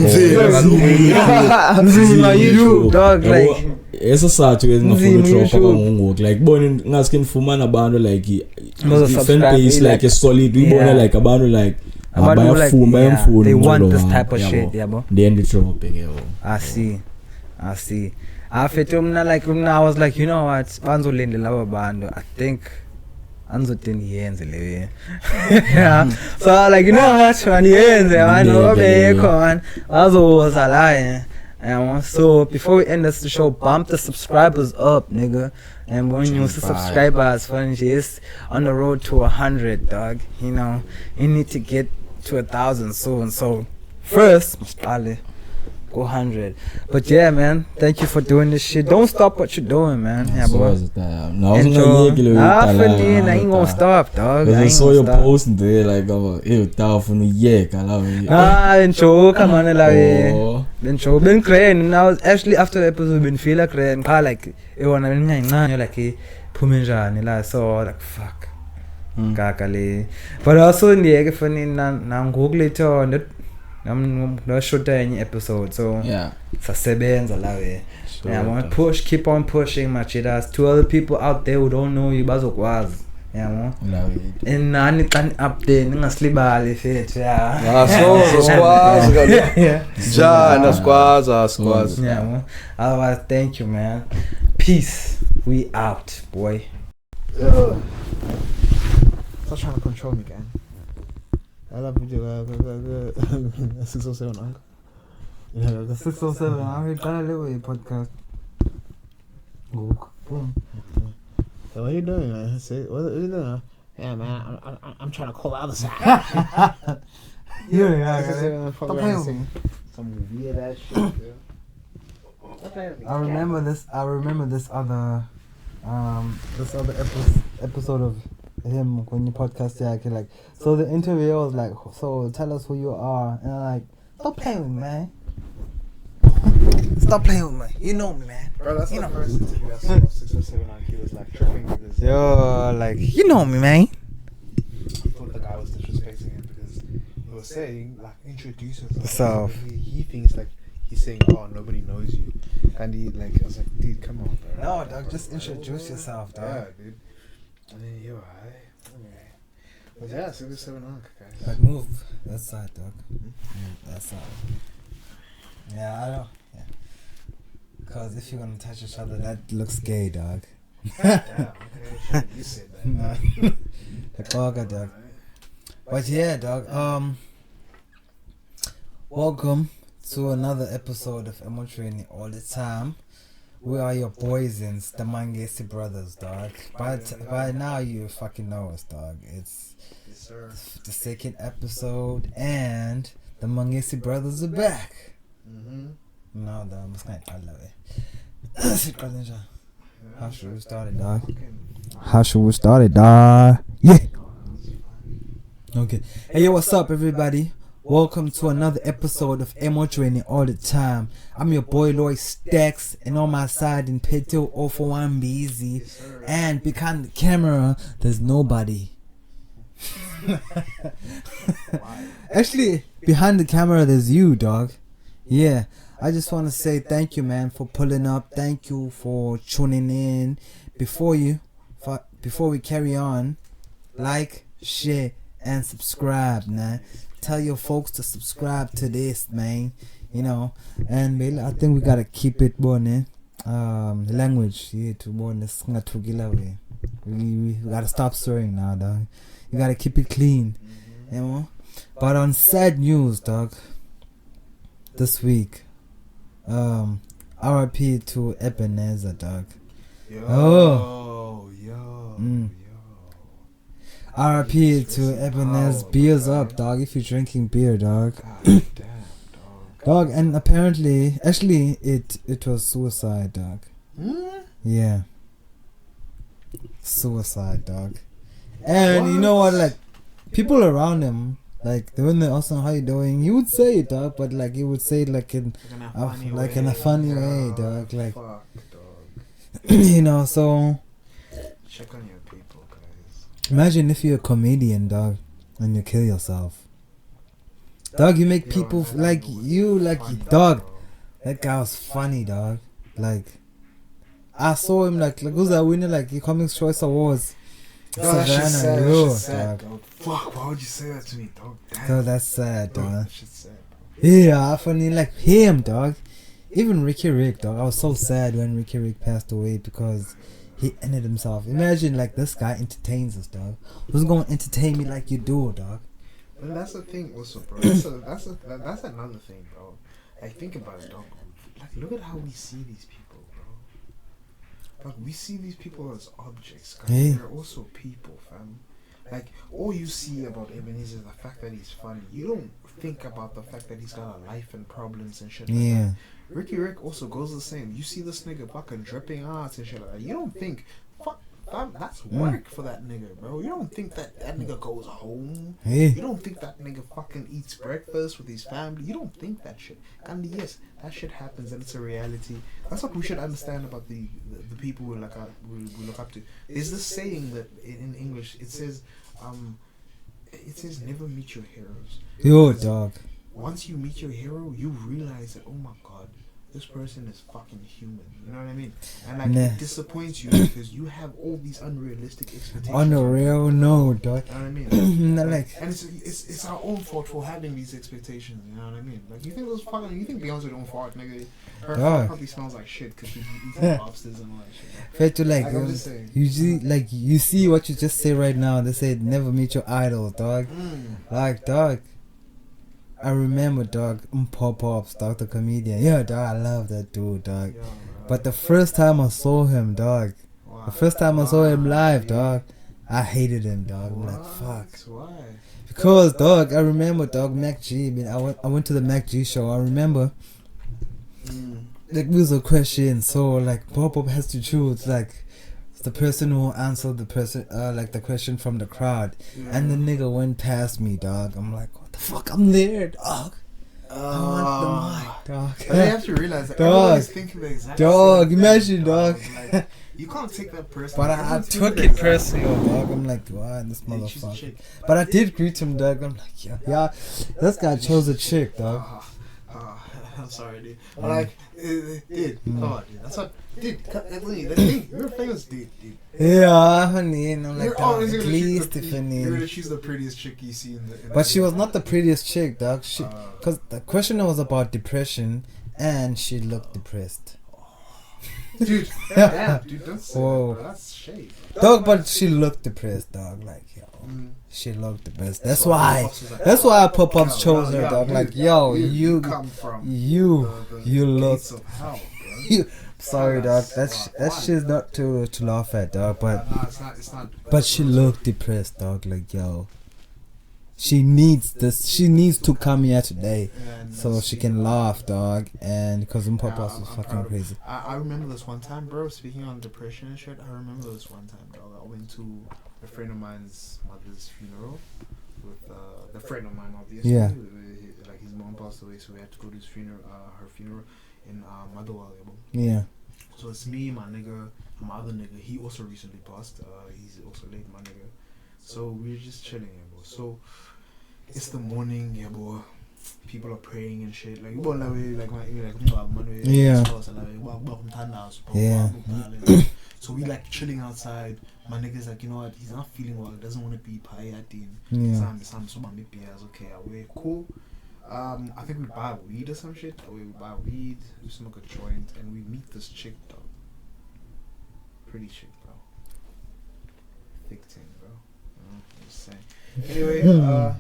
Nzima YouTube, dog. Like, esizathu Nzima engingafuna udropha YouTube. kangongoku like bona ngaske ngifumana abantu like Bazosubscribe, fan base like- like a solid uyibona Yeah. like abantu like Abantu like, bayafunda yeah, bayamfuna they want umculo this wami, type of yabo. shit, yabo. Then ndidrophe ke yabo. I see. After I was like, you know what? Banzolinde laba bantu. I think anzotendiyenze lewe. Yeah. So I was like, you know what? Maniyenze man, obekho man. Bazoza la yeah. So before we end this show, bump the subscribers up, nigga. And when you see subscribers, is on the road to 100, dog. You know, you need to get to 1,000 soon. So first, Mustali, go 100. But yeah, man, thank you for doing this shit. Don't stop what you're doing, man. Yeah, So boy. was it that. No, I wasn't gonna make it I ain't gonna stop, dog. Because I ain't saw gonna your stop. post there like ew tafuna uyeka la. Enjoka man la Oh. Enjoka been crying. Now actually after the episode been feel crying. Like wona bengincane like phume njani la so like fuck. Kaka le. But also ndiyeke fani na ngoku letho no shota enye episode so Yeah. sasebenza la we. Yeah, man, keep on pushing my cheetahs. To other people out there who don't know you bazokwazi. Yeah, man. And nani can up there ningaslibali fit. Yeah. Skwazi kaloku. Yeah. Njani skwazi. Yeah, man. Otherwise, thank you, man. Peace. We out, boy. Stop trying to control me, gang. I love video 607 uncle. Yeah, the 607, I'm going to podcast. Boom. So what are you doing, man? What are you doing? Yeah, man, I'm trying to call the other side. Yeah. Fuck around and sing some weird ass shit, dude. I remember this other episode of him when you podcast like so the interviewer was like, so tell us who you are, and I'm like, stop playing with me, man. Stop playing with me. You know me, man. Bro, that's You the know. first interview I saw 607 on. He was like tripping because Yo, like, you know me, man. he thought the guy was disrespecting him because he was saying like introduce yourself. Yourself. He thinks like he's saying, oh, nobody knows you, and he like I was like, dude, come on, bro. No, dog, just introduce yourself, dog. Yeah, dude. And then yo, okay. But yeah, 607 on, guys. Like, move that side, dog. That side. Yeah, I know. Yeah. Because if you're gonna touch each other, that looks gay, dog. Yeah, okay, sure, you said that. Nah. The Kaga, dog. But yeah, dog. Welcome to another episode of Emo Training All the Time. We are your boysins, the Mangesi brothers, dog. By now you fucking know us, dog. It's Yes, sir. the second episode, and the Mangesi brothers are back. Mm-hmm. No, dog. I'm just gonna tell you. How should we start it, dog? How should we start it, dog? Yeah. Okay. Hey, yo, what's up, everybody? Welcome to another episode of Emo Training All the Time. I'm your boy Lloyd Stacks, and on my side in Peto 041 Busy, and behind the camera, there's nobody. Actually, behind the camera, there's you, dog. Yeah. I just want to say thank you, man, for pulling up. Thank you for tuning in. Before we carry on, like, share, and subscribe, man. Tell your folks to subscribe to this, man. You know, and I think we gotta keep it born, language, yeah, to born this way. We gotta stop swearing now, dog. You gotta keep it clean, you know. But on sad news, dog, this week, RIP to Ebenezer, dog. Yo. RIP to Ebenezer. Beers up, dog, if you're drinking beer, dog. God damn, dog. Dog, and apparently, actually, it was suicide, dog. Yeah. Suicide, dog. And you know what, like, people around him, like, when they ask him how you doing, he would say it, dog, but like, he would say it like in a funny way, dog. Like, fuck, dog. you know, so Check on your people, guys. imagine if you're a comedian, dog, and you kill yourself. Dog, you make people man, like that dude you, was like funny, dog. bro. That guy was funny, dog. Like, I saw him like who's that winner like the Comics Choice Awards. No, that shit's sad. That yo, shit's sad, dog. dog. Fuck, why would you say that to me, dog? Damn. Dog, that's sad, Bro, dog. that shit's sad, bro. Yeah, I funny like him, dog. Even Ricky Rick, dog. I was so sad when Ricky Rick passed away because he ended himself. Imagine like this guy entertains us, dog. Who's gonna entertain me like you do, dog? And that's the thing also, bro. That's another thing, bro. Like, think about it, dog. Like, look at how we see these people, bro. Like, we see these people as objects, guys. Hey. They're also people, fam. Like, all you see about Ebenezer is the fact that he's funny. You don't think about the fact that he's got a life and problems and shit like Yeah. that. Ricky Rick also goes the same. You see this nigga fucking dripping ass and shit like that. You don't think, fuck, fam, that's work for that nigga, bro. You don't think that nigga goes home. Hey. You don't think that nigga fucking eats breakfast with his family. You don't think that shit. And yes, that shit happens and it's a reality. That's what we should understand about the people we look up to. There's this saying that in English it says never meet your heroes. Yo, dog. Once you meet your hero, you realize that, oh my god, this person is fucking human. You know what I mean? And like, it disappoints you because you have all these unrealistic expectations. On the real, no, dog. You know what I mean? Not like, and it's our own fault for having these expectations. You know what I mean? Like, you think Beyonce don't fart, nigga? Her fart probably smells like shit because she eats lobsters and all that shit. fair to like, I'm just saying. you see what you just say right now. They said never meet your idols, dog. Like, dog. I remember, dog, Pop-Pops, dog, the comedian. Yeah, dog, I love that dude, dog. Yeah, but the first time I saw him, dog, the first time I saw him live, dog, I hated him, dog. I'm like, fuck. Why? Because, dog, I remember, dog, Mac G. I went to the Mac G show. I remember, like, there was a question. So, like, Pop-Pop has to choose, like, the person who answered the question from the crowd. And the nigga went past me, dog. I'm like, what the fuck? I'm there, dog. I want the mic, dog. But you have to realize that dog, everybody's thinking the exact dog, same imagine, thing, dog. Like, you can't take that person. But I took it personal, dog. I'm like, what, this motherfucker. But I did greet him, dog. I'm like, yeah, this guy chose a chick, dog. I'm sorry, dude. But like, dude, come on, dude. That's what, dude. The thing, you're a famous dude. Yeah, honey, and I'm like, You're dog, always at gonna least choose if the, any. you're gonna choose the prettiest chick you see in the. But she was not the prettiest chick, dog. Because the question was about depression, and she looked depressed. Dude, damn, dude, don't say that, bro. That's shade. Dog, but she looked depressed, dog. Like, yo, she looked depressed. That's why Pop-Ups chose her, dog. Like, yo, you come from you look. gates of hell, bro. Sorry, dog. That shit's not to laugh at, dog. But Nah, it's not. but she looked depressed, dog. Like, yo, she needs this. She needs to come here today so she can laugh, dog. And because Pop-Ups was fucking crazy. I remember this one time, bro. Speaking on depression and shit, I remember this one time, dog. I went to a friend of mine's mother's funeral with the friend of mine, obviously. Yeah. Like, his mom passed away, so we had to go to his funeral, her funeral in Motherwell. Yeah. So it's me, my nigga, my other nigga. He also recently passed. He's also late, my nigga. So we were just chilling, yeah, bro. So it's the morning, yeah, bro. People are praying and shit. Like, yeah. So we like chilling outside. My nigga's like, you know what? He's not feeling well. He doesn't want to be payatin. Okay, we're cool. I think we buy weed or some shit. We buy weed, we smoke a joint, and we meet this chick, dog. Pretty chick, bro. Thick thing, bro. I'm just saying. Anyway,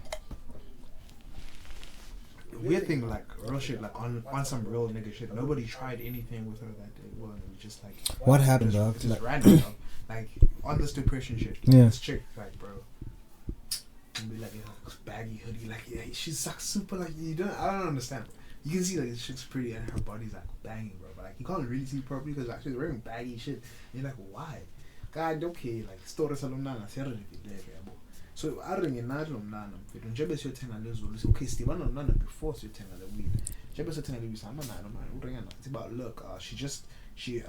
weird thing, like real shit, like on some real nigga shit. Nobody tried anything with her that day. Well, we just like. What happened, dog? Just like, random, dog. Like on this depression shit. Like, yeah. This chick, like, bro. Be like, baggy hoodie, like, yeah, she's like super, like, I don't understand. You can see like this shit's pretty and her body's like banging, bro. But like you can't really see properly because like she's wearing baggy shit. And you're like, why? God, okay, like store salomnana, so I don't know mnana mfethu njengoba siyothenga lezulu okay sidibana nomnana before siyothenga le weed njengoba siyothenga le weed sama nayo man urengana it's about look she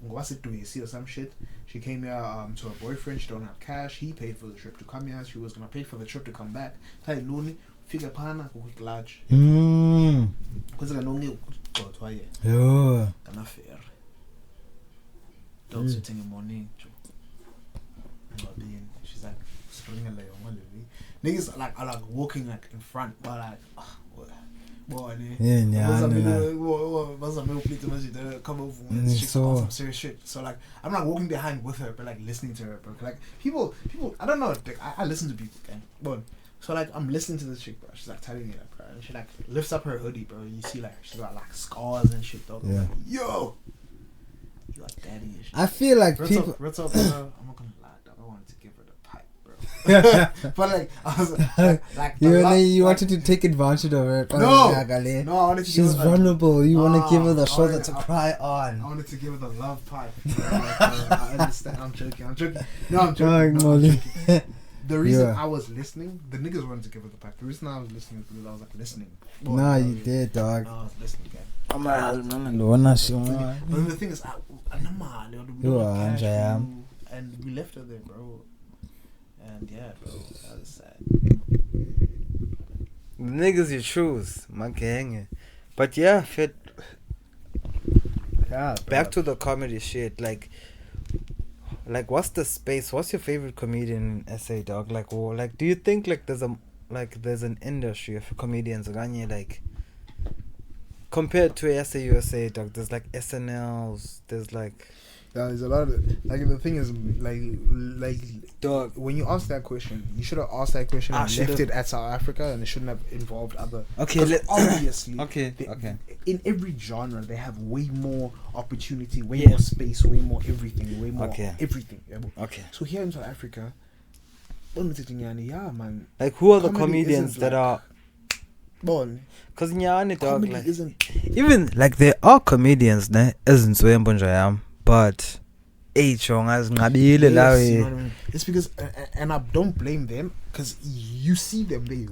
ngwasedwesi or some shit. She came here to her boyfriend. She don't have cash. He paid for the trip to come here. She was gonna pay for the trip to come back. Hey, Looney, fika phana quick large. Because I don't know what why. Yeah. Kana fair. Dog sitting in the morning. She's like springing like on my niggas are like walking like in front, but like boy, come over and she's on some serious shit. So like I'm not walking behind with her, but like listening to her, bro. Like people, I don't know. I listen to people, okay? But so like I'm listening to this chick, bro. She's like telling me that, bro. And she like lifts up her hoodie, bro. You see like she's got like scars and shit, dog. Yeah. Like, yo, you like daddy and shit. I feel like Real people. talk, bro. I'm not gonna lie, dog. I wanted to give her the pipe, bro. But like I was like You wanted to take advantage of her. No, I wanted to She's give her vulnerable. You want to give her the I shoulder wanted- to cry I on. wanted to give her the love pipe. I understand. I'm joking. No, I'm joking. Dog, No, I'm Molly. joking. The reason Yeah. I was listening, the niggas wanted to give her the pipe. The reason I was listening is because I was like listening. Nah, you did, dog. No, I was listening, gang. I'm But then the thing is, we You don't are, cash Jam. you, and we left her there, bro. And yeah, bro, that was sad. Niggas you choose, my gang. But yeah, fit. Yeah, Back to the comedy shit. Like, what's the space? What's your favorite comedian in SA, dog? Like, do you think like there's an industry of comedians, like, compared to SA USA, dog? There's like SNLs. There's like. Yeah, there's a lot of like the thing is like Dog. when you ask that question, you should have asked that question I and left it at South Africa, and it shouldn't have involved other. Okay, 'Cause obviously, Okay. in every genre they have way more opportunity, way Yeah. more space, way more everything, way more Okay. everything. Yeah, bro. Okay. So here in South Africa, yeah, man, Like, who are the Comedy comedians isn't that like- are? born Cause nyani, dog. comedy Like, isn't. even like there are comedians, ne, ezinzwembo nje yam, but chonga zinqabile Yes, lawe. you know what I mean? It's because, and I don't blame them, because you see them, they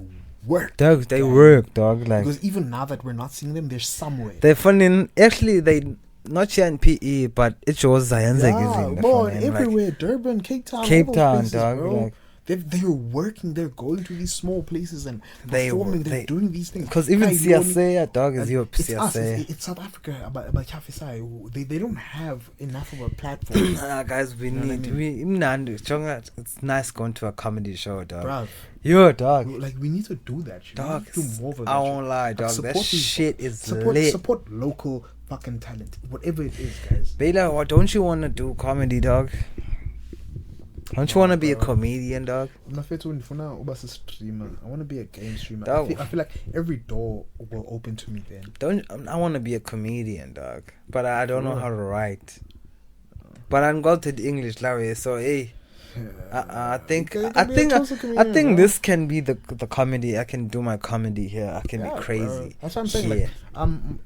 work. Dog, they Yeah. work, dog. Like, Because even now that we're not seeing them, they're somewhere. they're funny. Actually, they not here in PE, but it shows Zayenze Yeah, giving. boy, everywhere, Durban, Cape Town, all those places, dog. bro. Like, They're working, they're going to these small places and They- performing, they're they- doing these things. cause even Hey, CSA, dog, is and Europe. it's us, CSA. it's South Africa, but Chafisai, they don't have enough of a platform. Guys, we You know what I need. Chonga, it's nice going to a comedy show, dog. Bruv, Yo, dog. like we need to do that shit. Dog, We need to do more of that I shit. won't lie, Like, dog. That support these- shit is lit. Support local fucking talent, whatever it is, guys. Bela, what don't you want to do comedy, dog? Don't you want to be a comedian, dog? I'm not to a streamer. I want to be a game streamer. Dog. I feel like every door will open to me then. I want to be a comedian, dog. But I don't know how to write. But I'm good at English, Larry. So hey, I think this can be the comedy. I can do my comedy here. I can be crazy. Bro. That's what I'm saying. Yeah.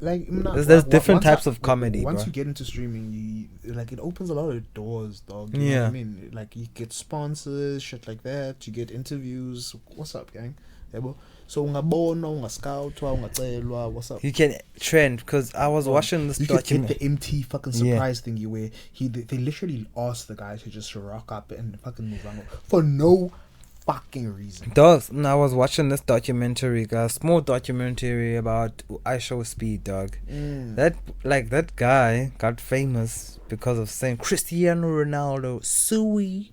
There's different types of comedy, Once bro. you get into streaming, it opens a lot of doors, dog. You know Yeah. what I mean, like you get sponsors, shit like that. You get interviews. What's up, gang? Yabo? So ungabona, ungascoutwa, ungacelwa. What's up? You can trend because I was watching this You could get document. the MT fucking surprise thingy where they literally asked the guy to just rock up and fucking move on for no fucking reason. Dogs, I was watching this documentary, a small documentary about I Show Speed, dog. That guy got famous because of saying Cristiano Ronaldo, Sui.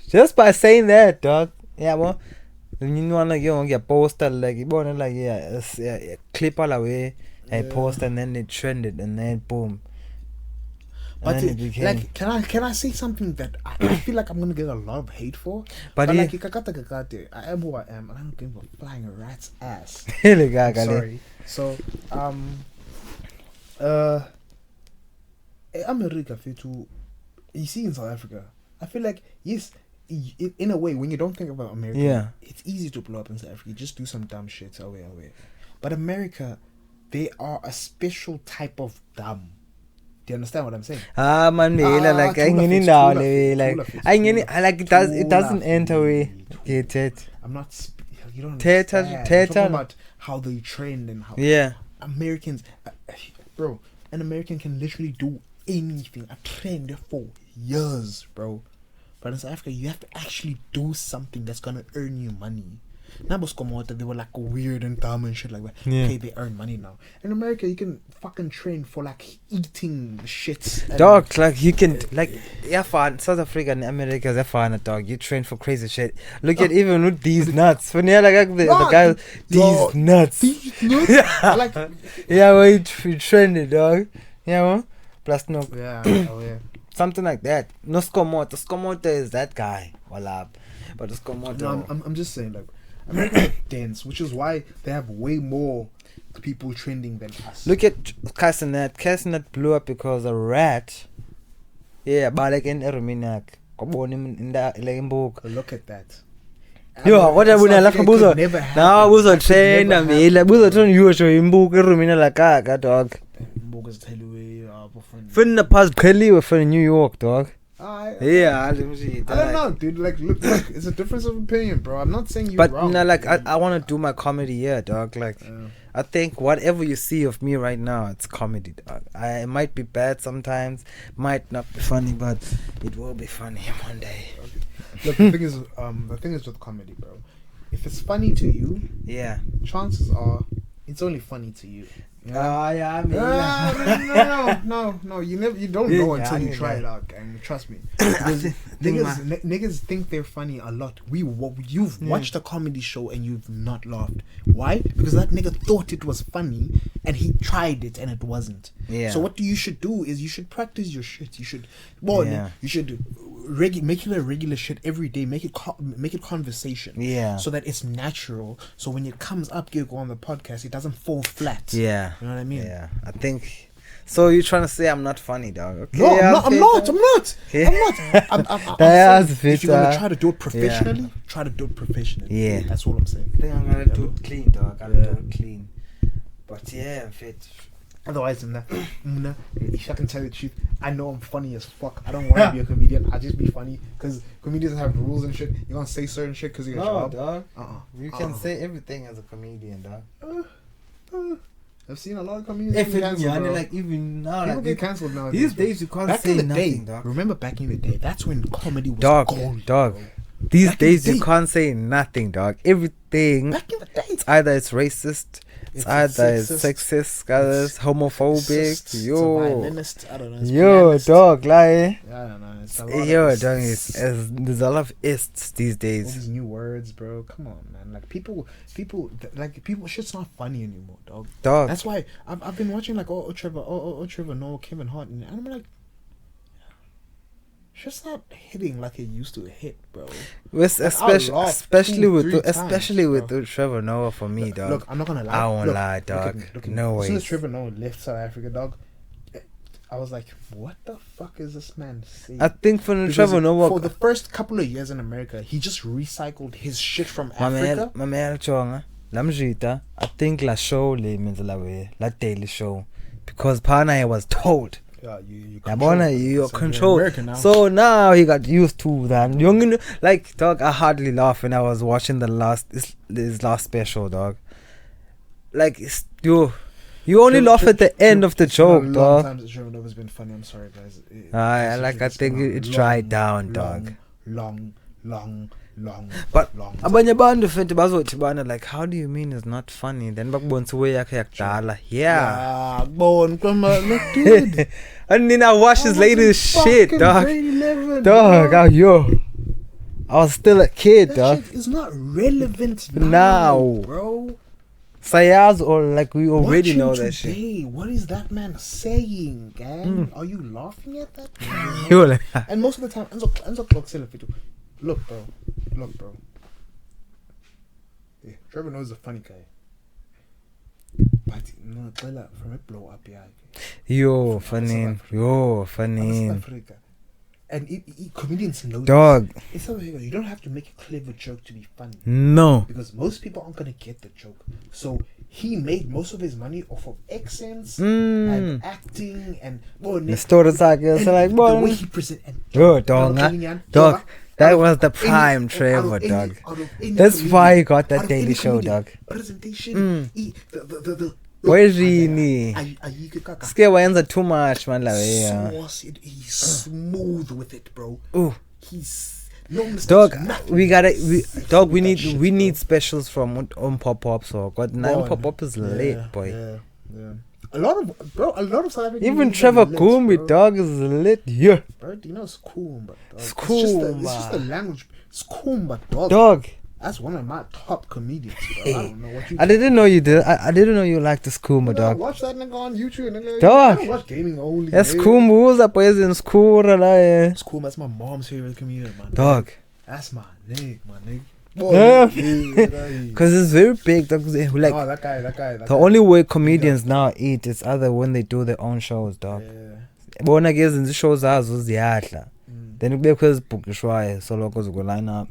Just by saying that, dog. Yeah, well, you know, like you get posted, like you want like yeah, clip all away, I post and then it trended and then boom. But And then it became, like, can I say something that I feel like I'm gonna get a lot of hate for? But like, kakate, I am who I am, and I don't give a flying rat's ass. Sorry. So, America to you see in South Africa, I feel like yes, in a way when you don't think about America, Yeah. it's easy to blow up in South Africa. You just do some dumb shit away. But America, they are a special type of dumb. Do you understand what I'm saying? man, like I tula ngeni fits, now, tula fits, like tula fits, I ngeni, tula like it doesn't enter way. Get it? I'm not. You don't Teta- understand. I'm teta- talking about how they trend and how Yeah. Americans, bro. An American can literally do anything. A trend for years, bro. But in South Africa, you have to actually do something that's gonna earn you money. Nabo Skomota, they were like weird and dumb and shit like that. Yeah. Okay, they earn money now. In America, you can fucking train for like eating shit. and- Dog, like you can, like, yeah, fine. South Africa and America, they're fine, dog. You train for crazy shit. Look at even with these nuts. When you're like the Nah, guys, these dog, nuts. These nuts? I like, Yeah, well, you train it, dog. Yeah, well, plus no, yeah, oh yeah. something like that. No Skomota. Skomota is that guy. Walab. But the Skomota. No, I'm just saying, like, America dense, which is why they have way more people trending than us. Look at Cassinet. Cassinet blew up because a rat. Yeah, but like in Eruminak. In the book. Look at that. Yo, what I would like Buzo. Now Buzo train I mean like Buzo train you show him book Rumina like a dog. Fin the past Kelly with New York, dog. Yeah, I don't know, dude. Like, look, it's a difference of opinion, bro. I'm not saying you're but wrong. no, like I want to do my comedy here, dog. Like I think whatever you see of me right now, it's comedy, dog. It might be bad sometimes, might not be funny, but it will be funny one day. Look, the thing is with comedy, bro. If it's funny to you, Yeah. chances are it's only funny to you. Yeah, I mean, No. You don't know until you try it out, gang. Trust me. Because niggas think they're funny a lot. You've watched a comedy show and you've not laughed. Why? Because that nigga thought it was funny and he tried it and it wasn't. Yeah. So what you should do is you should practice your shit. You should you should make it a regular shit every day. Make it conversation. Yeah. So that it's natural. So when it comes up, you go on the podcast, it doesn't fall flat. Yeah. You know what I mean? Yeah, I think. So you're trying to say I'm not funny, dog? Okay, No, yeah, I'm not. Okay. I'm saying if you're gonna try to do it professionally, try to do it professionally. Yeah. That's all I'm saying. I think I'm gonna do it clean, dog. I'm gonna do it clean. But yeah, fit. Otherwise, if I can tell you the truth, I know I'm funny as fuck. I don't want to be a comedian. I just be funny because comedians have rules and shit. You can't say certain shit because you're No, job. dog. You can say everything as a comedian, dog. I've seen a lot of comedians If get cancelled, bro. like even now, People like get cancelled now. these days you can't Back say in the nothing, day, dog. remember back in the day, that's when comedy was Dog, gold, dog. bro. These Back in the days you day. can't say nothing, dog. Everything. Back in the day, It's either it's racist, it's either it's sexist, it's homophobic. it's a Yo, violinist, I don't know. It's yo, pianist. dog, like. I don't know. It's a lot Yo, of dog, there's a lot of ists these all days. these new words, bro. Come on, man. Like people, shit's not funny anymore, dog. Dog. That's why I've been watching like Trevor Noah, Kevin Hart, and I'm like, shit's not hitting like it used to hit, bro. With Like, I laughed especially 2-3 with times, Trevor Noah for me, dog. Look, I'm not gonna lie. I won't lie, Look dog. at me, look at me. No As soon as way. Trevor Noah left South Africa, dog, I was like, what the fuck is this man saying? I think for Because Trevor Noah, for the first couple of years in America, he just recycled his shit from my Africa. man, Chonga, Lamjita. I think la show le means la daily show, because Pana was told. Yeah, you Yabona, you're So controlled. American now. So now he got used to that. Young, like, dog, I hardly laughed when I was watching his last special, dog. Like, you only laugh at the end of the joke, Long dog. time since Trevor Noah's been funny. I'm sorry, guys. I think it dried down, dog. Long. But long. abanye abantu fethu bazothi bana, like, how do you mean it's not funny? Then bakubonisa way yakhe yakudala. Yeah. Look, dude. And then I watched his latest shit, dog. Grade 11, Dog, bro. I was still a kid, That dog. shit is not relevant Now. bro. Sayaz, or like we already Watching know that today, shit. What is that man saying, gang? Are you laughing at that? You're like, And most of the time, Enzo Clock said it. Look, bro. Yeah, Trevor Noah's a funny guy. But no, from a blow up, yeah. yo, South funny. South Africa. And comedians know Dog, this. In South Africa, you don't have to make a clever joke to be funny. no. Because most people aren't going to get the joke. So he made most of his money off of accents and acting and The story is like, it's like, the boy. way he present. Yo, dog, dog. That was the prime Trevor, dog. That's why he got that Daily Show, dog. Presentation. The Where's he? Scare wayenza too much, man. Like, yeah. sauce. He's smooth with it, bro. Ooh. He's No mistakes. Dog, nothing. we need Shit, we bro. need specials from on pop up. So God, now Boy, pop up is lit, boy. Yeah. A lot of South African Even music Trevor is lit, Gumbi, bro. dog, is lit. Yeah, Bro, do you know it's cool, but dog. It's It's cool, just the language. It's cool, but dog. dog. That's one of my top comedians. Bro. I don't know what you. I didn't know you did. I didn't know you liked the Skooma, Nigga, dog. watch that nigga on YouTube, nigga. Dog. I don't watch gaming only. That's nigga. cool. Who's up? Is in school, right? It's cool. That's my mom's favorite comedian, man. Dog. That's my nigga, Yeah. Boy, Because it's very big. Dog. Like oh, that guy. the only way comedians now eat is either when they do their own shows, dog. Yeah. Bona ke izinto shows zazo ziyadla. Mm. Then kubekho ezibhukishwayo soloko ziku-line up.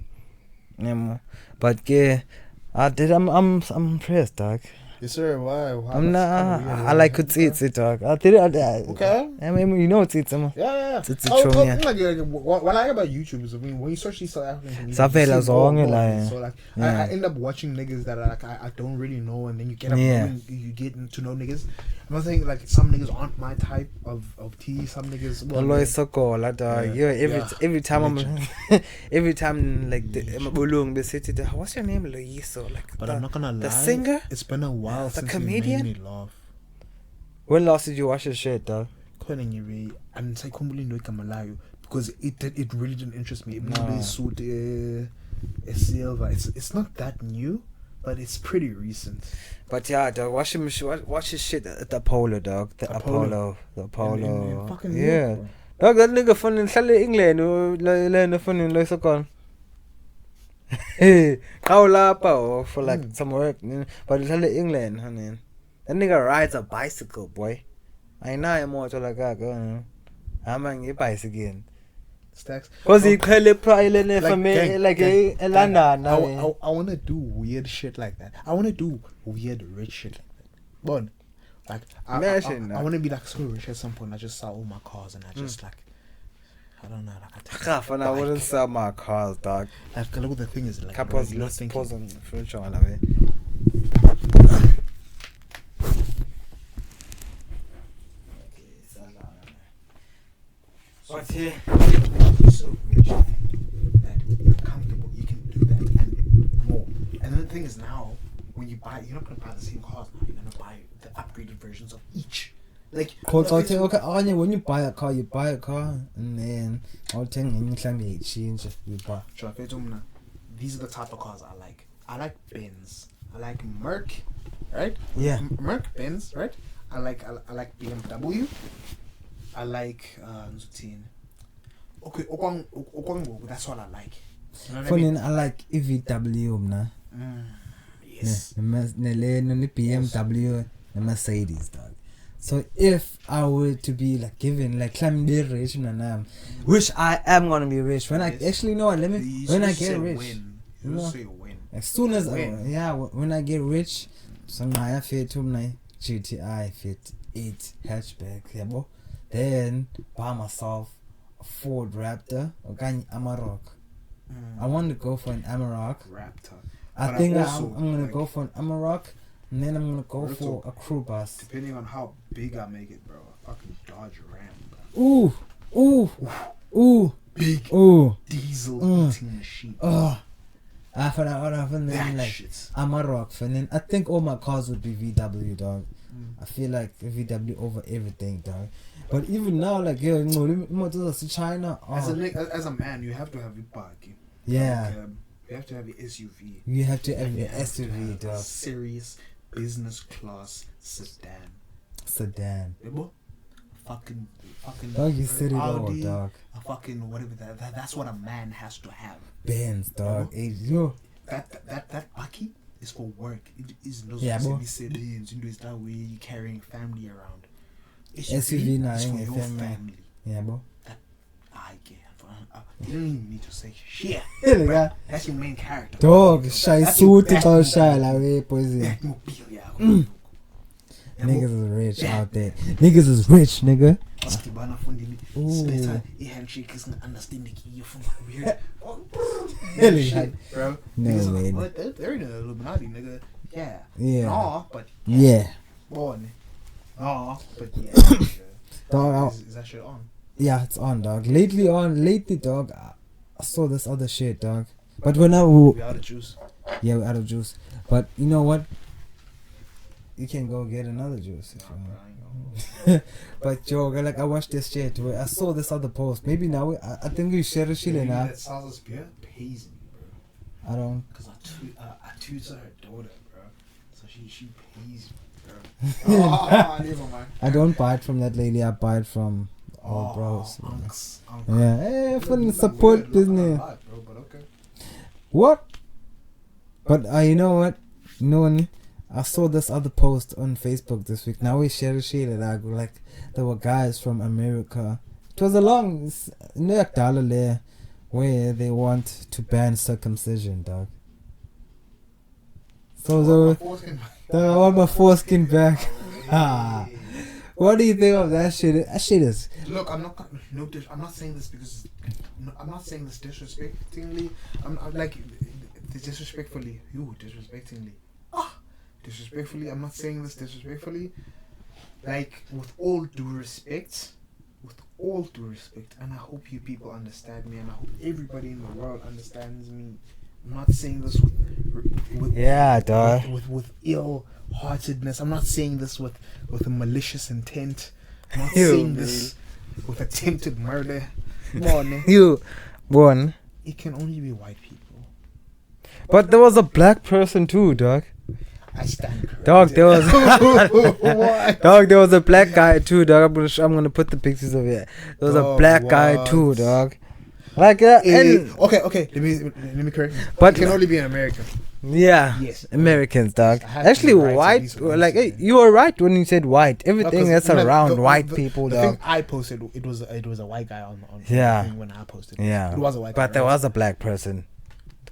Yemo. But ke I'm impressed, dog. Yes, sir. Why? I'm not. I like Kutsitsi, dog. Okay. I mean, you know Tsitsi, man. Yeah. It's a Oh, chum, yeah. like, what I like about YouTube is, I mean, when you search these South African comedians, Savela you see more zonke and more. la, So like, yeah. I end up watching niggas that are like I don't really know, and then you get up, Yeah. you get to know niggas. I'm not saying like some niggas aren't my type of tea. Some niggas. Aloy Sokola, dog. Yeah. Yeah, every time I'm Legend. every time like the Bulung, they say to the, what's your name, Loyiso? Like But I'm not gonna lie. the singer? It's been a while The since comedian? you made me laugh. When last did you watch his shit, dog? Calling you really, and say kumbuli ndo ikamalayo because it really didn't interest me. It No. really suit Silva. It's not that new, but it's pretty recent. But yeah, dog, watch his shit at the Apollo, dog. The Apollo. Apollo. In fucking Yeah. Europe, Dog, that nigga funny in England, learn funny in Loisokon. Hey, Kaulapa for like some work, but it's England, honey. That nigga rides a bicycle, boy. I know I'm more to like that, I'm on your bicycle. Stacks. Cause he call it probably for me gang, like gang, a London. I want to do weird shit like that. I want to do weird rich shit like that. But like I want to be like so rich at some point. I just sell all my cars and I just like I don't know. Like I wouldn't sell my cars, dog. Like look, the thing is like Pause you're thinking, pause on the fridge all the way. But yeah, you're so rich that you're comfortable. You can do that and more. And then the thing is now, when you buy, you're not gonna buy the same cars now. You're gonna buy the upgraded versions of each. Like, okay, when you buy a car, and then I'll tell you change you buy. These are the type of cars I like. I like Benz. I like Merc, right? Yeah. Merc, Benz, right? I like BMW. I like okay, that's what I like. You know what I mean? I like EVW, nah. Yes. The BMW, the Mercedes, dog. So if I were to be like given like climbing the rich and which I am gonna be rich when I actually know let me when I get rich. You say win. As soon as when I get rich, so I fit to my GTI Fit 8 hatchback, yeah, bro. Then buy myself a Ford Raptor or Amarok. I want to go for an Amarok. Raptor. I think I'm gonna go for an Amarok, and then I'm gonna go for a crew bus. Depending on how big I make it, bro. A fucking Dodge Ram, bro. Ooh. Big. Ooh. Diesel eating machine. After that, and then like shit. Amarok, and then I think all my cars would be VW, dog. I feel like VW over everything, dog. But even now, like China. As a man, you have to have your bike. Yeah. Like, you have to have your SUV. You have to have your have to SUV, have a dog. serious business class sedan. Sedan. Fucking. Dog, you said it all, Audi, dog. A fucking whatever that's what a man has to have. Benz, dog. Hey, yo. That bucky is for work. It is no Yeah, bro. sedans. You know, it's that way you're carrying family around. SUV now, is for ain't your family. family. Yeah, bro. I get. You don't even need to say shit. Yeah, That's your main character. dog, shy That's your suit it all shy like way poison. Batmobile, yeah. Niggas is rich out there. Niggas is rich, nigga. Ooh. Handshake is understanding you from weird. Really? Bro. No way. What? They're in the Illuminati, nigga. Yeah. Yeah. No, but Yeah. born. No, but yeah. Dog, Is that shit on? yeah, it's on, dog. Lately, dog. I saw this other shit, dog. But when We out of juice. yeah, we're out of juice. But you know what? You can go get another juice if you want. But yo, like I watched this shit. Where I saw this other post. Maybe now I think we share a shit now. That sells us beer pays me, bro. I don't. Cause I tutor her daughter, bro. So she pays me, bro. Never mind. I don't buy it from that lady. I buy it from all bros. Unks. Yeah, hey, for support business. Bro, but okay. What? But you know what? No one. I saw this other post on Facebook this week. Now we share a shit that I go like there were guys from America. It was a long where they want to ban circumcision, dog. So they want my foreskin back. What do you think of that shit? That shit is. Look, I'm not saying this because I'm not saying this disrespectingly. I'm like disrespectfully. You disrespectingly. Disrespectfully. I'm not saying this disrespectfully. Like with all due respect, and I hope you people understand me, and I hope everybody in the world understands me. I'm not saying this with Yeah, dog. with ill-heartedness. I'm not saying this with a malicious intent. I'm not saying this with attempted murder. You, one. It can only be white people. But there was a black person too, dog. I stand corrected. Dog, there was What? dog. There was a black guy too, dog. I'm gonna put the pictures of it. There was a black guy too, dog. Like and okay. Let me correct you. But it can only be in America. yeah, Yes. Americans, dog. I have to Actually, be right to white. these Like ones, you were right when you said white. Everything 'cause that's like, around the white people, the dog. thing I posted, it was a white guy on Yeah. the thing when I posted. Yeah, It was a white but guy. there right? was a black person.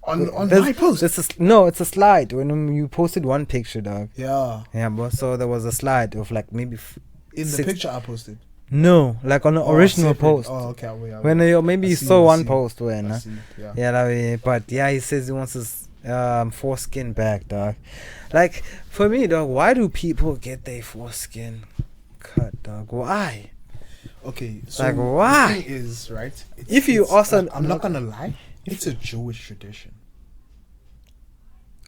on There's- my post. it's a slide when you posted one picture, dog. Yeah. Yeah, but so there was a slide of like maybe In the six- picture I posted. no, like on the original separate. post. Oh, okay. When maybe I you see, saw I one see. post when I see, yeah. yeah, like, but yeah, he says he wants his foreskin back, dog. Like for me, dog, why do people get their foreskin cut, dog? Why? Okay. So Like, why? The thing is, right? If you also- I'm not gonna lie. It's a Jewish tradition.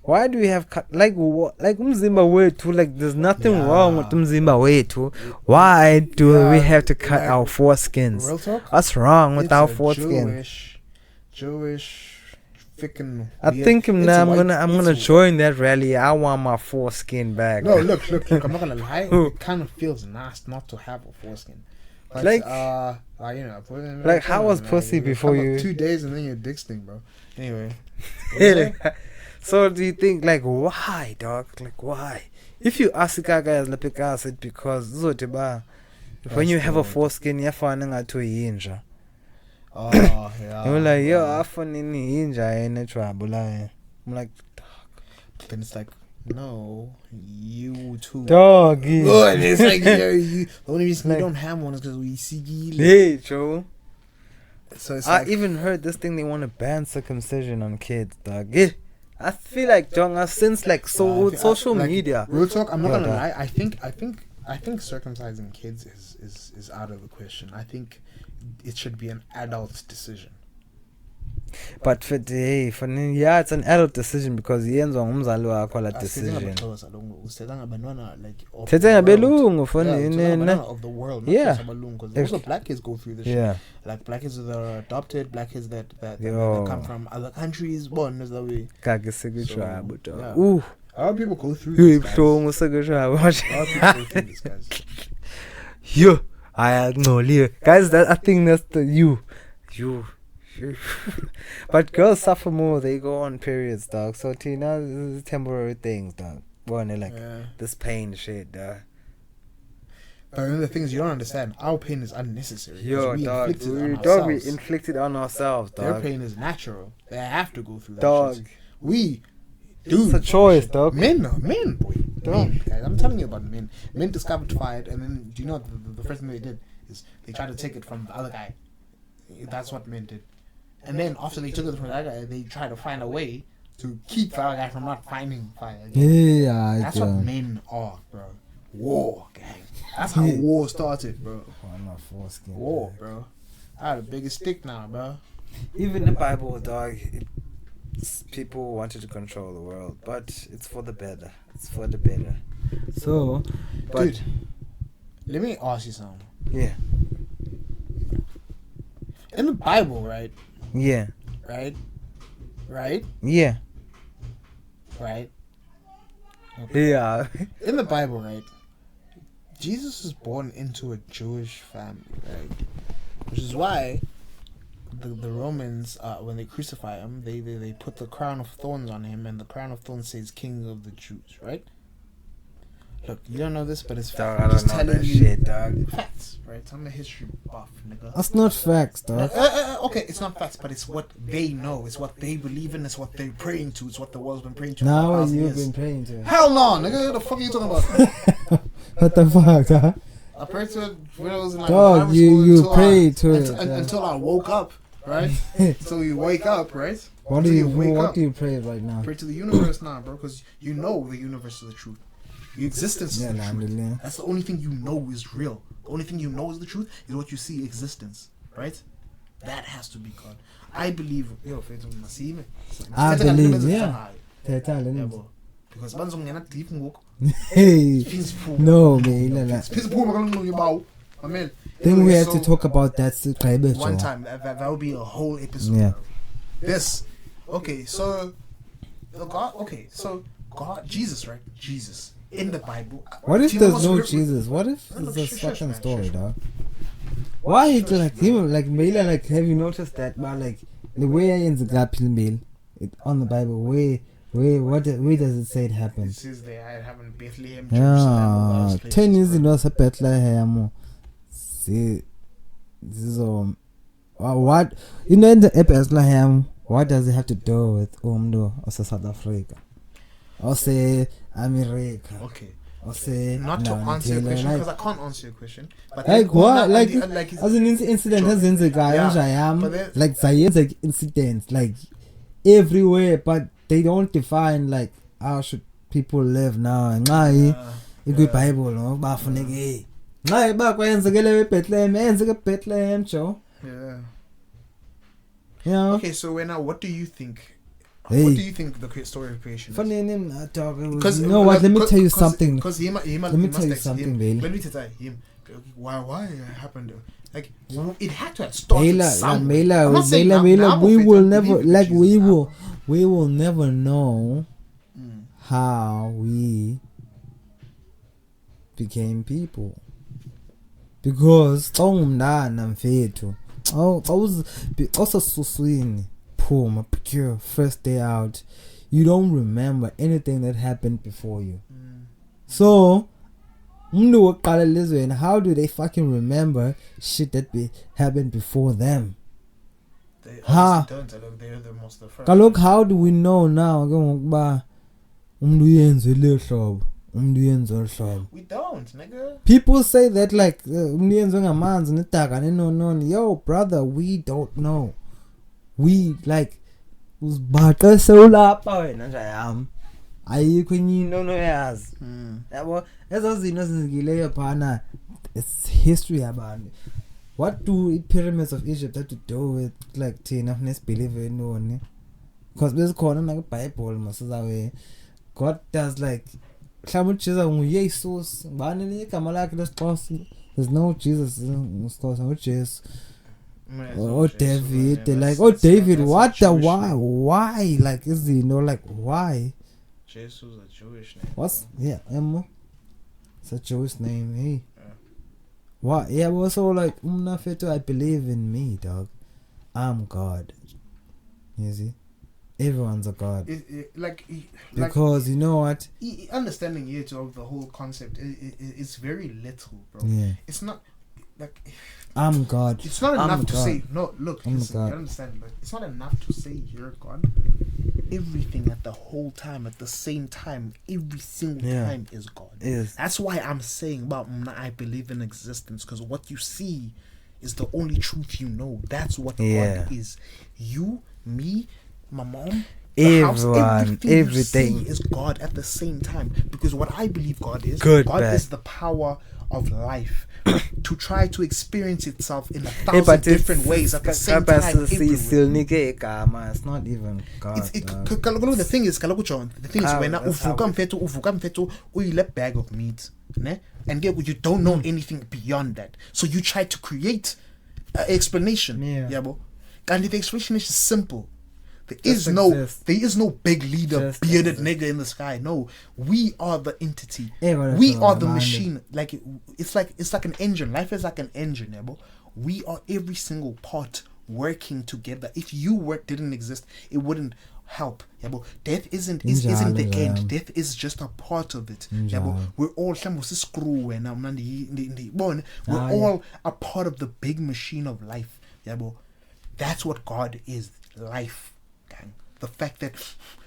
Why do we have cut like what? Like umzimba wethu, like there's nothing wrong with umzimba wethu. Why do we have to cut like, our foreskins? Real talk. What's wrong with It's our a foreskin? Jewish, freaking. I weird- think it's now a I'm white- gonna it's a- join that rally. I want my foreskin back. No, look. I'm not gonna lie. It kind of feels nice not to have a foreskin. But, Like- you know, Like, how was pussy before you- 2 days and then your dick stink, bro. Anyway. What is it? So do you think like why, dog? Like why? If you ask guys like it because when you have a foreskin, you're finding out to yinja. Oh, yeah. You're like, yo, I found any yinja in the trouble. I'm like, Then it's like, no, you too. doggy. Oh, and it's like, the only reason we don't have one is because we see. Hey, Joe. So it's I like, even heard this thing they want to ban circumcision on kids, dog. Yeah. I feel like John, since like social like, media. Real talk, I'm not Yeah, gonna dog. lie. I think circumcising kids is out of the question. I think it should be an adult decision. But for yeah, it's an adult decision because yenziwa ngumzali wakho la decision. Thetha ngabelungu for of the world. Yeah. Because also black kids go through this shit. yeah. Like black kids that are adopted, black kids that Yo. come from other countries, born as that way. Kake sekutshwabo So, dog. yeah. Ooh, A lot of people go through this, guys. A ibuhlungu sekutshwabo. lot of people go through this, guys. Yo, ayangcolile. Guys, that I think that's the you. But girls suffer more. They go on periods, dog. So Tina, this is temporary things, dog. Well, they're like Yeah. this pain shit, dog. But the thing is, you don't understand. Our pain is unnecessary. Yo, because we dog, inflicted it on we ourselves. inflicted on ourselves, Their dog. pain is natural. They have to go through that Dog. shit. We do. It's a choice, dog. Men, boy. Men, guys. I'm telling you about men. Men discovered fire, and then do you know the first thing they did is they tried to take it from the other guy. That's what men did. And then after they took it from the other guy, they tried to find a way to keep the other guy from not finding fire again. Yeah, That's what men are, bro. War, gang. That's how war started, bro. War, bro. I had a bigger stick now, bro. Even the Bible, dog, people wanted to control the world, but it's for the better. It's for the better. So, but Dude, let me ask you something. yeah, In the Bible, right? yeah, Right? yeah, Right? yeah. In the Bible, right? Jesus was born into a Jewish family, right? Which is why the Romans, when they crucify him, they put the crown of thorns on him, and the crown of thorns says King of the Jews, right? Look, you don't know this, but it's Dog, fact. I I'm just don't know telling that you shit, dog. facts, right? I'm a history buff, nigga. That's not facts, dog. Okay, it's not facts, but it's what they know. It's what they believe in. It's what they're praying to. It's what the world's been praying to. Now for what 1,000 you've years. been praying to? Hell no, nigga. What the fuck are you talking about? What the fuck, huh? I prayed to it when I was in like Dog, primary you school prayed to it. until I woke up, right? So you wake up, right? What Until do you wake what up. do you pray right now? Pray to the universe now, bro, because you know the universe is the truth. The existence is Yeah, the truth. alhamdulillah. That's the only thing you know is real. The only thing you know is the truth is what you see existence, right? That has to be God. I believe. Yo, I believe, yeah. Because bands on deep walk. Hey, no, man. My man. Then we have So, to talk about that one time. That would be a whole episode. Yeah. Bro. This. Okay, so God. Okay, so God, Jesus, right? Jesus in the Bible. What if Do you know there's what's no weird? Jesus? What if No, it's a shush, fucking man, story, shush, dog? Why Shush, like man. him like Mela like have you noticed that but like the way in the Gabriel mail it on the Bible where does it say it happened? It says they have in Bethlehem, Yeah, Jerusalem, all those 10 years places, in was a Bethlehem. See, this is what you know in the Bethlehem. What does it have to do with or South Africa? Or say America? Okay. Or say Not to answer your question because I can't answer your question. But like then- what? no, Like it's- as an incident has in the guy Yeah, but then- like science like incidents like everywhere, but they don't define like how should people live now. And the Bible no bafuneke. Nxa bakwenzekele eBethlehem Joe. Yeah. Yeah. Okay, so now what do you think? Hey. What do you think the story of creation is? Funny name not talking. Because You know what? Let me tell you something. Because Let me tell you something, Bailey. Let me tell him why it happened. Like it had to have started somewhere. I'm not saying now we of will it, I never believe in like Jesus we will never know Mm. how we became people because ungumntana mfethu also suswini phuma pure first day out you don't remember anything that happened before you. So umuntu wokuqala elizweni, how do they fucking remember shit that happened before them? They Ha. obviously don't. Look, they're the most the first. Kaloku how do we know now ke ngokuba umuntu uyenze le hlobo umuntu uyenze olu hlobo? We don't, nigga. People say that like umuntu uyenze ngamanzi nedaka nenononi. Yo brother, we don't know. We like uzibhaqa sewulapha wena nje yami. Ayikho enye into onoyazi. Yabo ezo zinto zenzikileyo phana it's history yabantu. What do pyramids of Egypt have to do with like thina nesibelieve enoni? Because besikhona na kuBible masizawe God does like mhlawumbe uJesu nguYesus bani le igama lakhe lesixhosa. There's no Jesus ngesiXhosa uJesu. Oh David, like oh David, what the why like is he no like why? Jesus is a Jewish name. What's Emma? It's a Jewish name, hey. What? Yeah, but also like Umnafetu, I believe in me, dog. I'm God. You see? Everyone's a God. Because you know what? Understanding it of the whole concept is very little, bro. Yeah. It's not like I'm God. it's not enough to God. say no. Look, I'm listen, God. you understand, but it's not enough to say you're God. Everything at the whole time, at the same time, every single time is God. Yes. That's why I'm saying about I believe in existence, because what you see is the only truth you know. That's what God is. You, me, my mom, The house, Everyone, everything. you see is God at the same time. Because what I believe God is, Good, God bad. is the power of life to try to experience itself in a Hey, thousand but different ways at the same time. Everywhere. It's not even God. The thing is, John, the thing is, How- when that's how uvuka mfethu uyile bag of meat, ne? And get what you don't know anything beyond that, so you try to create an explanation. Yeah. Bro. And the explanation is simple. There Just is no big leader, Just bearded exist. nigga in the sky. No, we are the entity. Yeah, but We that's are what the I'm machine. Like it's like an engine. Life is like an engine, bro. We are every single part working together. If you didn't exist, it wouldn't help. Yeah, but death isn't the Injalo, end. yeah. Death is just a part of it. Yeah, but we're all screw and we're all a part of the big machine of life. Yeah, but that's what God is. Life, gang. The fact that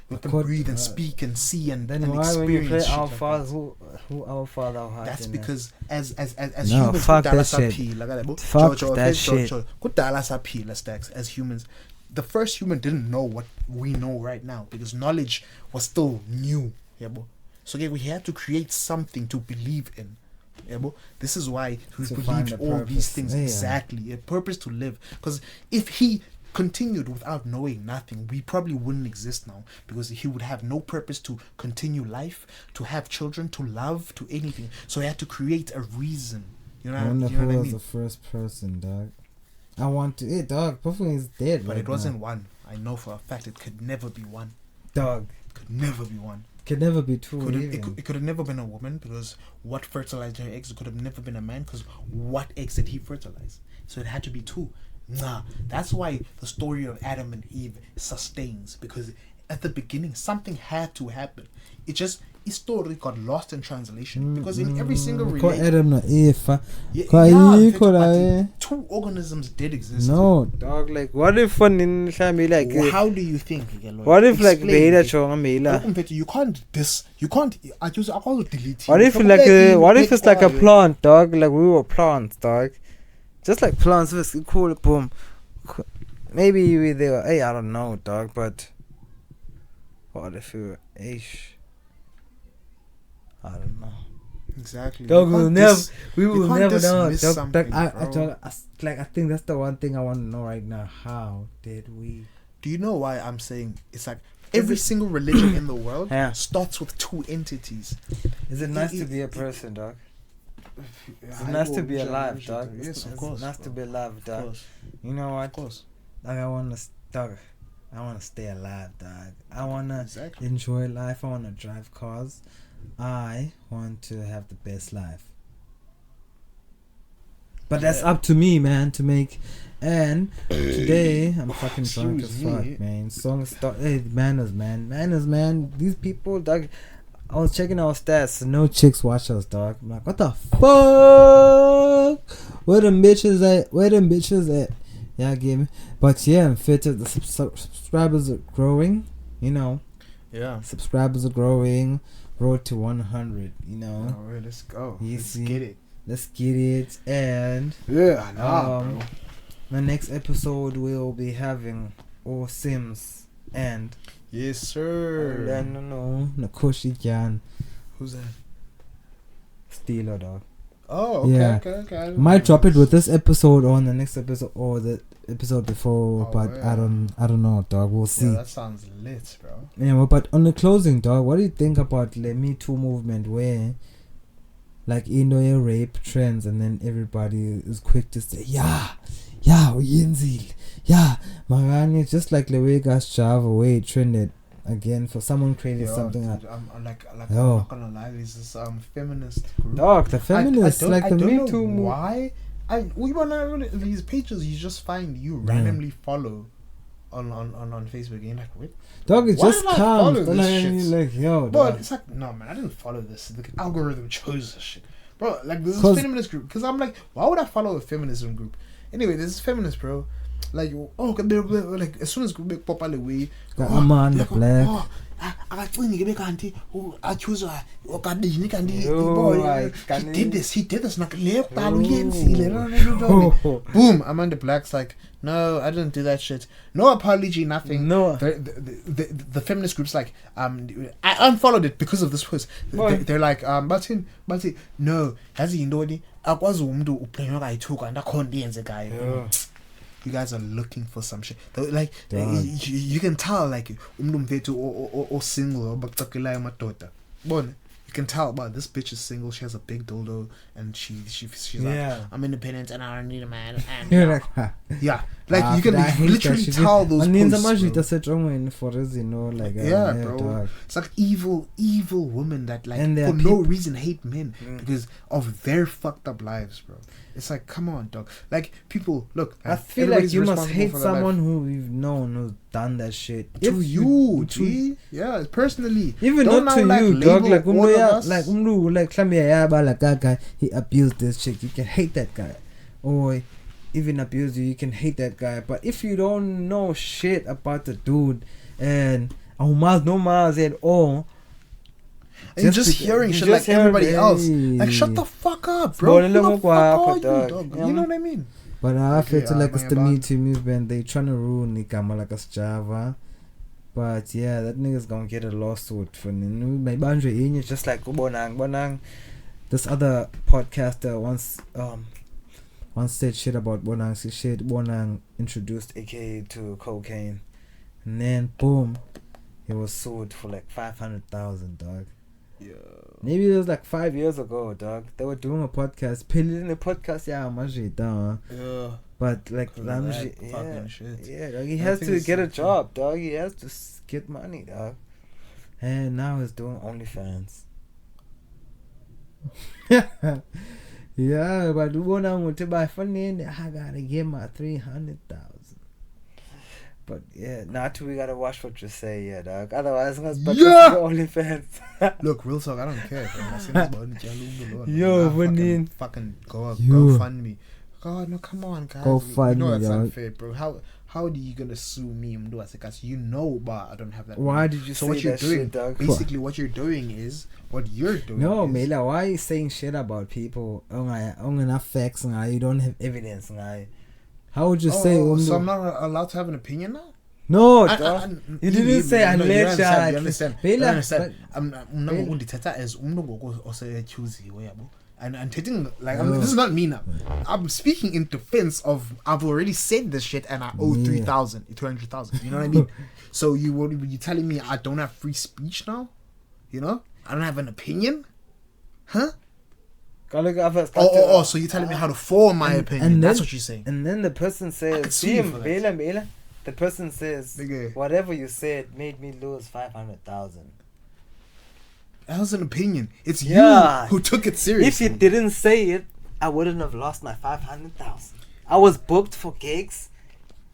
we can breathe and speak and see and Then and why when you play experience shit our like Father, that. who our Father our heart That's in because as No, humans, fuck kudala that shit. saphila, kale, Fuck that shit. kudala saphila, Stacks, as humans, the first human didn't know what we know right now because knowledge was still new. Yeah, bro. So we had to create something to believe in. Yeah, bro. This is why we To find believed a all these purpose. things. Yeah. Exactly, a purpose to live. Because if he continued without knowing nothing, we probably wouldn't exist now, because he would have no purpose to continue life, to have children, to love, to anything. So he had to create a reason. You know, I wonder you know who what I was mean? the first person, dog. I want to. Dog. Puffin is dead. But right it wasn't now. one. I know for a fact it could never be one. Dog. Could never be one. Could never be two. It could have never been a woman, because what fertilized her eggs? It could have never been a man, because what eggs did he fertilize? So it had to be two. Nah, that's why the story of Adam and Eve sustains, because at the beginning something had to happen. It just, his story got lost in translation, because in every single religion, Adam na Eve. two organisms did exist. No, dog. Like, what if one in family like? Well, how do you think? What if like Explain Bela it. chonga Mela? You can't I can't delete. What if like what if it's like a plant, dog? Like we were plants, dog. Just like plants, was cool. Boom. Maybe they were. Hey, I don't know, dog. But what if we were? I don't know. Exactly. Dog, we will never know. dismiss Dog, something, I think that's the one thing I want to know right now. How did we? Do you know why I'm saying it's like every single religion in the world Yeah. starts with two entities? Is it nice to be a person, dog? It's nice to be alive, dog. Yes, of It's course. nice to be alive, Of dog. course. You know what? Of course. Like I want to stay alive, dog. I want to Exactly. enjoy life. I want to drive cars. I want to have the best life. But that's up to me, man, to make. And today I'm fucking drunk as Excuse fuck, me. man. Songs start. Hey, manners, man. These people, dog. I was checking our stats. No chicks watch us, dog. I'm like, what the fuck? Where them bitches at? Yeah, give me. But yeah, I'm fitted. The subscribers are growing. You know, Yeah. subscribers are growing. Road to 100. You know, Alright, let's go. You Let's see? get it. let's get it. And Yeah, nah, bro. The next episode we'll be having all SIMZ and Yes, sir. no KUSH iDYAN Who's that? Steeler, dog. Oh, okay, Yeah. okay. Might drop it with this episode or on the next episode or the episode before, Oh, but yeah. I don't know, dog. We'll see. Yeah, that sounds lit, bro. Yeah, well, but on the closing, dog, what do you think about the Me Too movement, where like rape trends, and then everybody is quick to say, yeah, uyenzile, yeah, Marani, just like the way guys Java way it trended again for someone created something. I'm like Yo. I'm not gonna lie, this is feminist group. Dog, the feminists, I like the don't Me know Too movement. why. We wanna these pages you just find you randomly follow on Facebook and you're like, wait, Dog, it why just did I follow comes. this Like, shit? like, yo, But dog. it's like, no man, I didn't follow this. The algorithm chose this shit, bro. Like this is 'Cause- feminist group, because I'm like, why would I follow a feminism group? Anyway, this is feminist, bro. Like, oh, like as soon as we pop out away, Got a man, the black. akacini ke kanti achuzwa okadini kanti Yo, boy like, he did this like le kuqala uyenzile boom. Amanda Black's like, No, I didn't do that shit. No apology, nothing. No. The feminist groups like I unfollowed it because of this post. They're like Martin, no, yazi yintoni akwazi umuntu ublame akayithuka and akhona yenze guy. You guys are looking for some shit. Like you can tell like umuntu mfethu or single obacakelayo madoda. Bon, you can tell about this bitch is single. She has a big dildo, and she's like, I'm independent and I don't need a man. And yeah, like you can literally tell those posts, bro. Bro. It's like evil women that like for no reason hate men because of their fucked up lives, bro. It's like, come on, dog. Like people, look. I feel like you must hate someone who you've known who's done that shit. To you, G. Yeah, personally. Even not to you, dog. Like that guy, he abused this chick. You can hate that guy, or even abuse you can hate that guy. But if you don't know shit about the dude and no miles at all. And just hearing shit like everybody else. Like, shut the fuck up, bro. Who the fuck are you, dog? You know what I mean? But I feel like it's the Me Too movement. They trying to ruin Nikama like a Java. But yeah, that nigga's gonna get a lawsuit for just like Bonang. This other podcaster once said shit about Bonang. She said Bonang introduced AKA to cocaine. And then boom, he was sued for like 500,000, dog. Yeah. Maybe it was like 5 years ago, dog. They were doing a podcast. In the podcast, yeah. But like, yeah, dog. He has to get a job, dog. He has to get money, dog. And now he's doing OnlyFans. Yeah, but when I want to buy funny, I gotta get my 300,000. But yeah, not we gotta watch what you say, yeah, dog. Otherwise, I'm gonna OnlyFans. Look, real talk, I don't care. Yo, when fucking go fund me. God, no, come on, guys. Go fund me, that's dog. unfair, bro. How are you gonna sue me? Because you know, but I don't have that. Why did you say what you're that doing, shit, dog? Basically, what you're doing is No, Mela, why are you saying shit about people? Enough facts, you don't have evidence, How would you say? So I'm not allowed to have an opinion now? No, you didn't say unless you understand. I'm not going to as and taking like this is not me now. I'm speaking in defense of I've already said this shit and I owe 200,000. You know what I mean? So you telling me I don't have free speech now? You know? I don't have an opinion? Huh? So you're telling me how to form my opinion. And that's what you're saying. And then the person says, the person says, whatever you said made me lose 500,000. That was an opinion. It's you who took it seriously. If you didn't say it, I wouldn't have lost my 500,000. I was booked for gigs.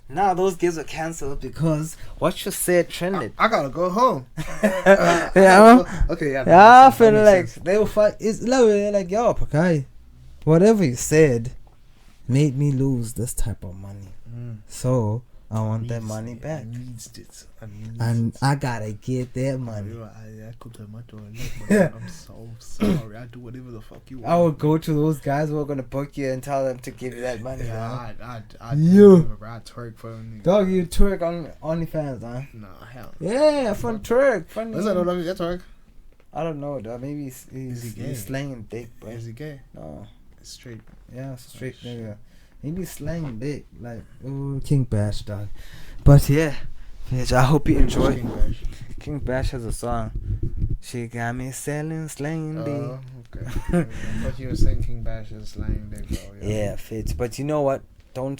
Now those gigs are cancelled because what you said trended. I gotta go home. Okay, I feel like sense. They will fight. It's like, yo, Pakai, whatever you said made me lose this type of money. So I want that money back. I gotta get that money. I could have my door. I'm so sorry. I do whatever the fuck you want. I would go to those guys who are gonna book you and tell them to give you that money. I twerk for them. Dog, you twerk on OnlyFans, huh? No, hell. Yeah, fun twerk. Funny. What's that? That twerk? I don't know, dog. Maybe he's slanging dick, bro. Is he gay? No. It's straight. Yeah, straight nigga. Maybe slanging dick, like King Bash, dog. But yeah, I hope you enjoy. King Bash has a song. She got me selling slanging dick. Okay. I thought you were saying King Bash is slanging dick, bro. Yeah, fits. But you know what? Don't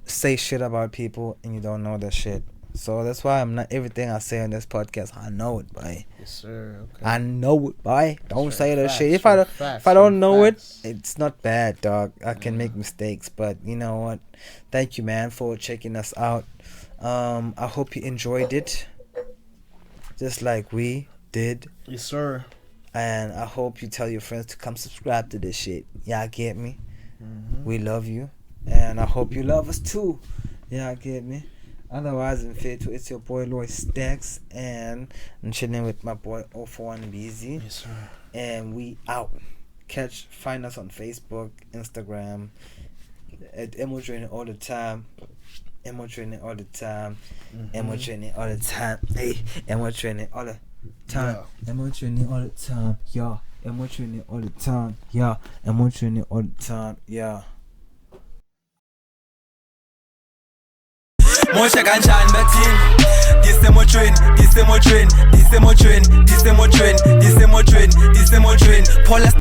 say shit about people and you don't know the shit. So that's why I'm not everything I say on this podcast. I know it, boy. Yes, sir. Okay. I know it, boy. Don't say that shit. If I don't know it, it's not bad, dog. I can make mistakes, but you know what? Thank you, man, for checking us out. I hope you enjoyed it, just like we did. Yes, sir. And I hope you tell your friends to come subscribe to this shit. Y'all get me? We love you, and I hope you love us too. Y'all get me? Otherwise, in fact, it's your boy Loy Stacks, and I'm chilling with my boy 041 BZ. Yes, sir. And we out. Find us on Facebook, Instagram, at Emotrain all the time. Emo training all the time. Emo training all the time. Hey, emo training all the time. Emo training all the time. Yeah. Emo training all the time. Yeah. Emo training all the time. Yeah. Moshe kanjani bathini disemo train disemo train disemo train disemo train disemo train disemo train Paula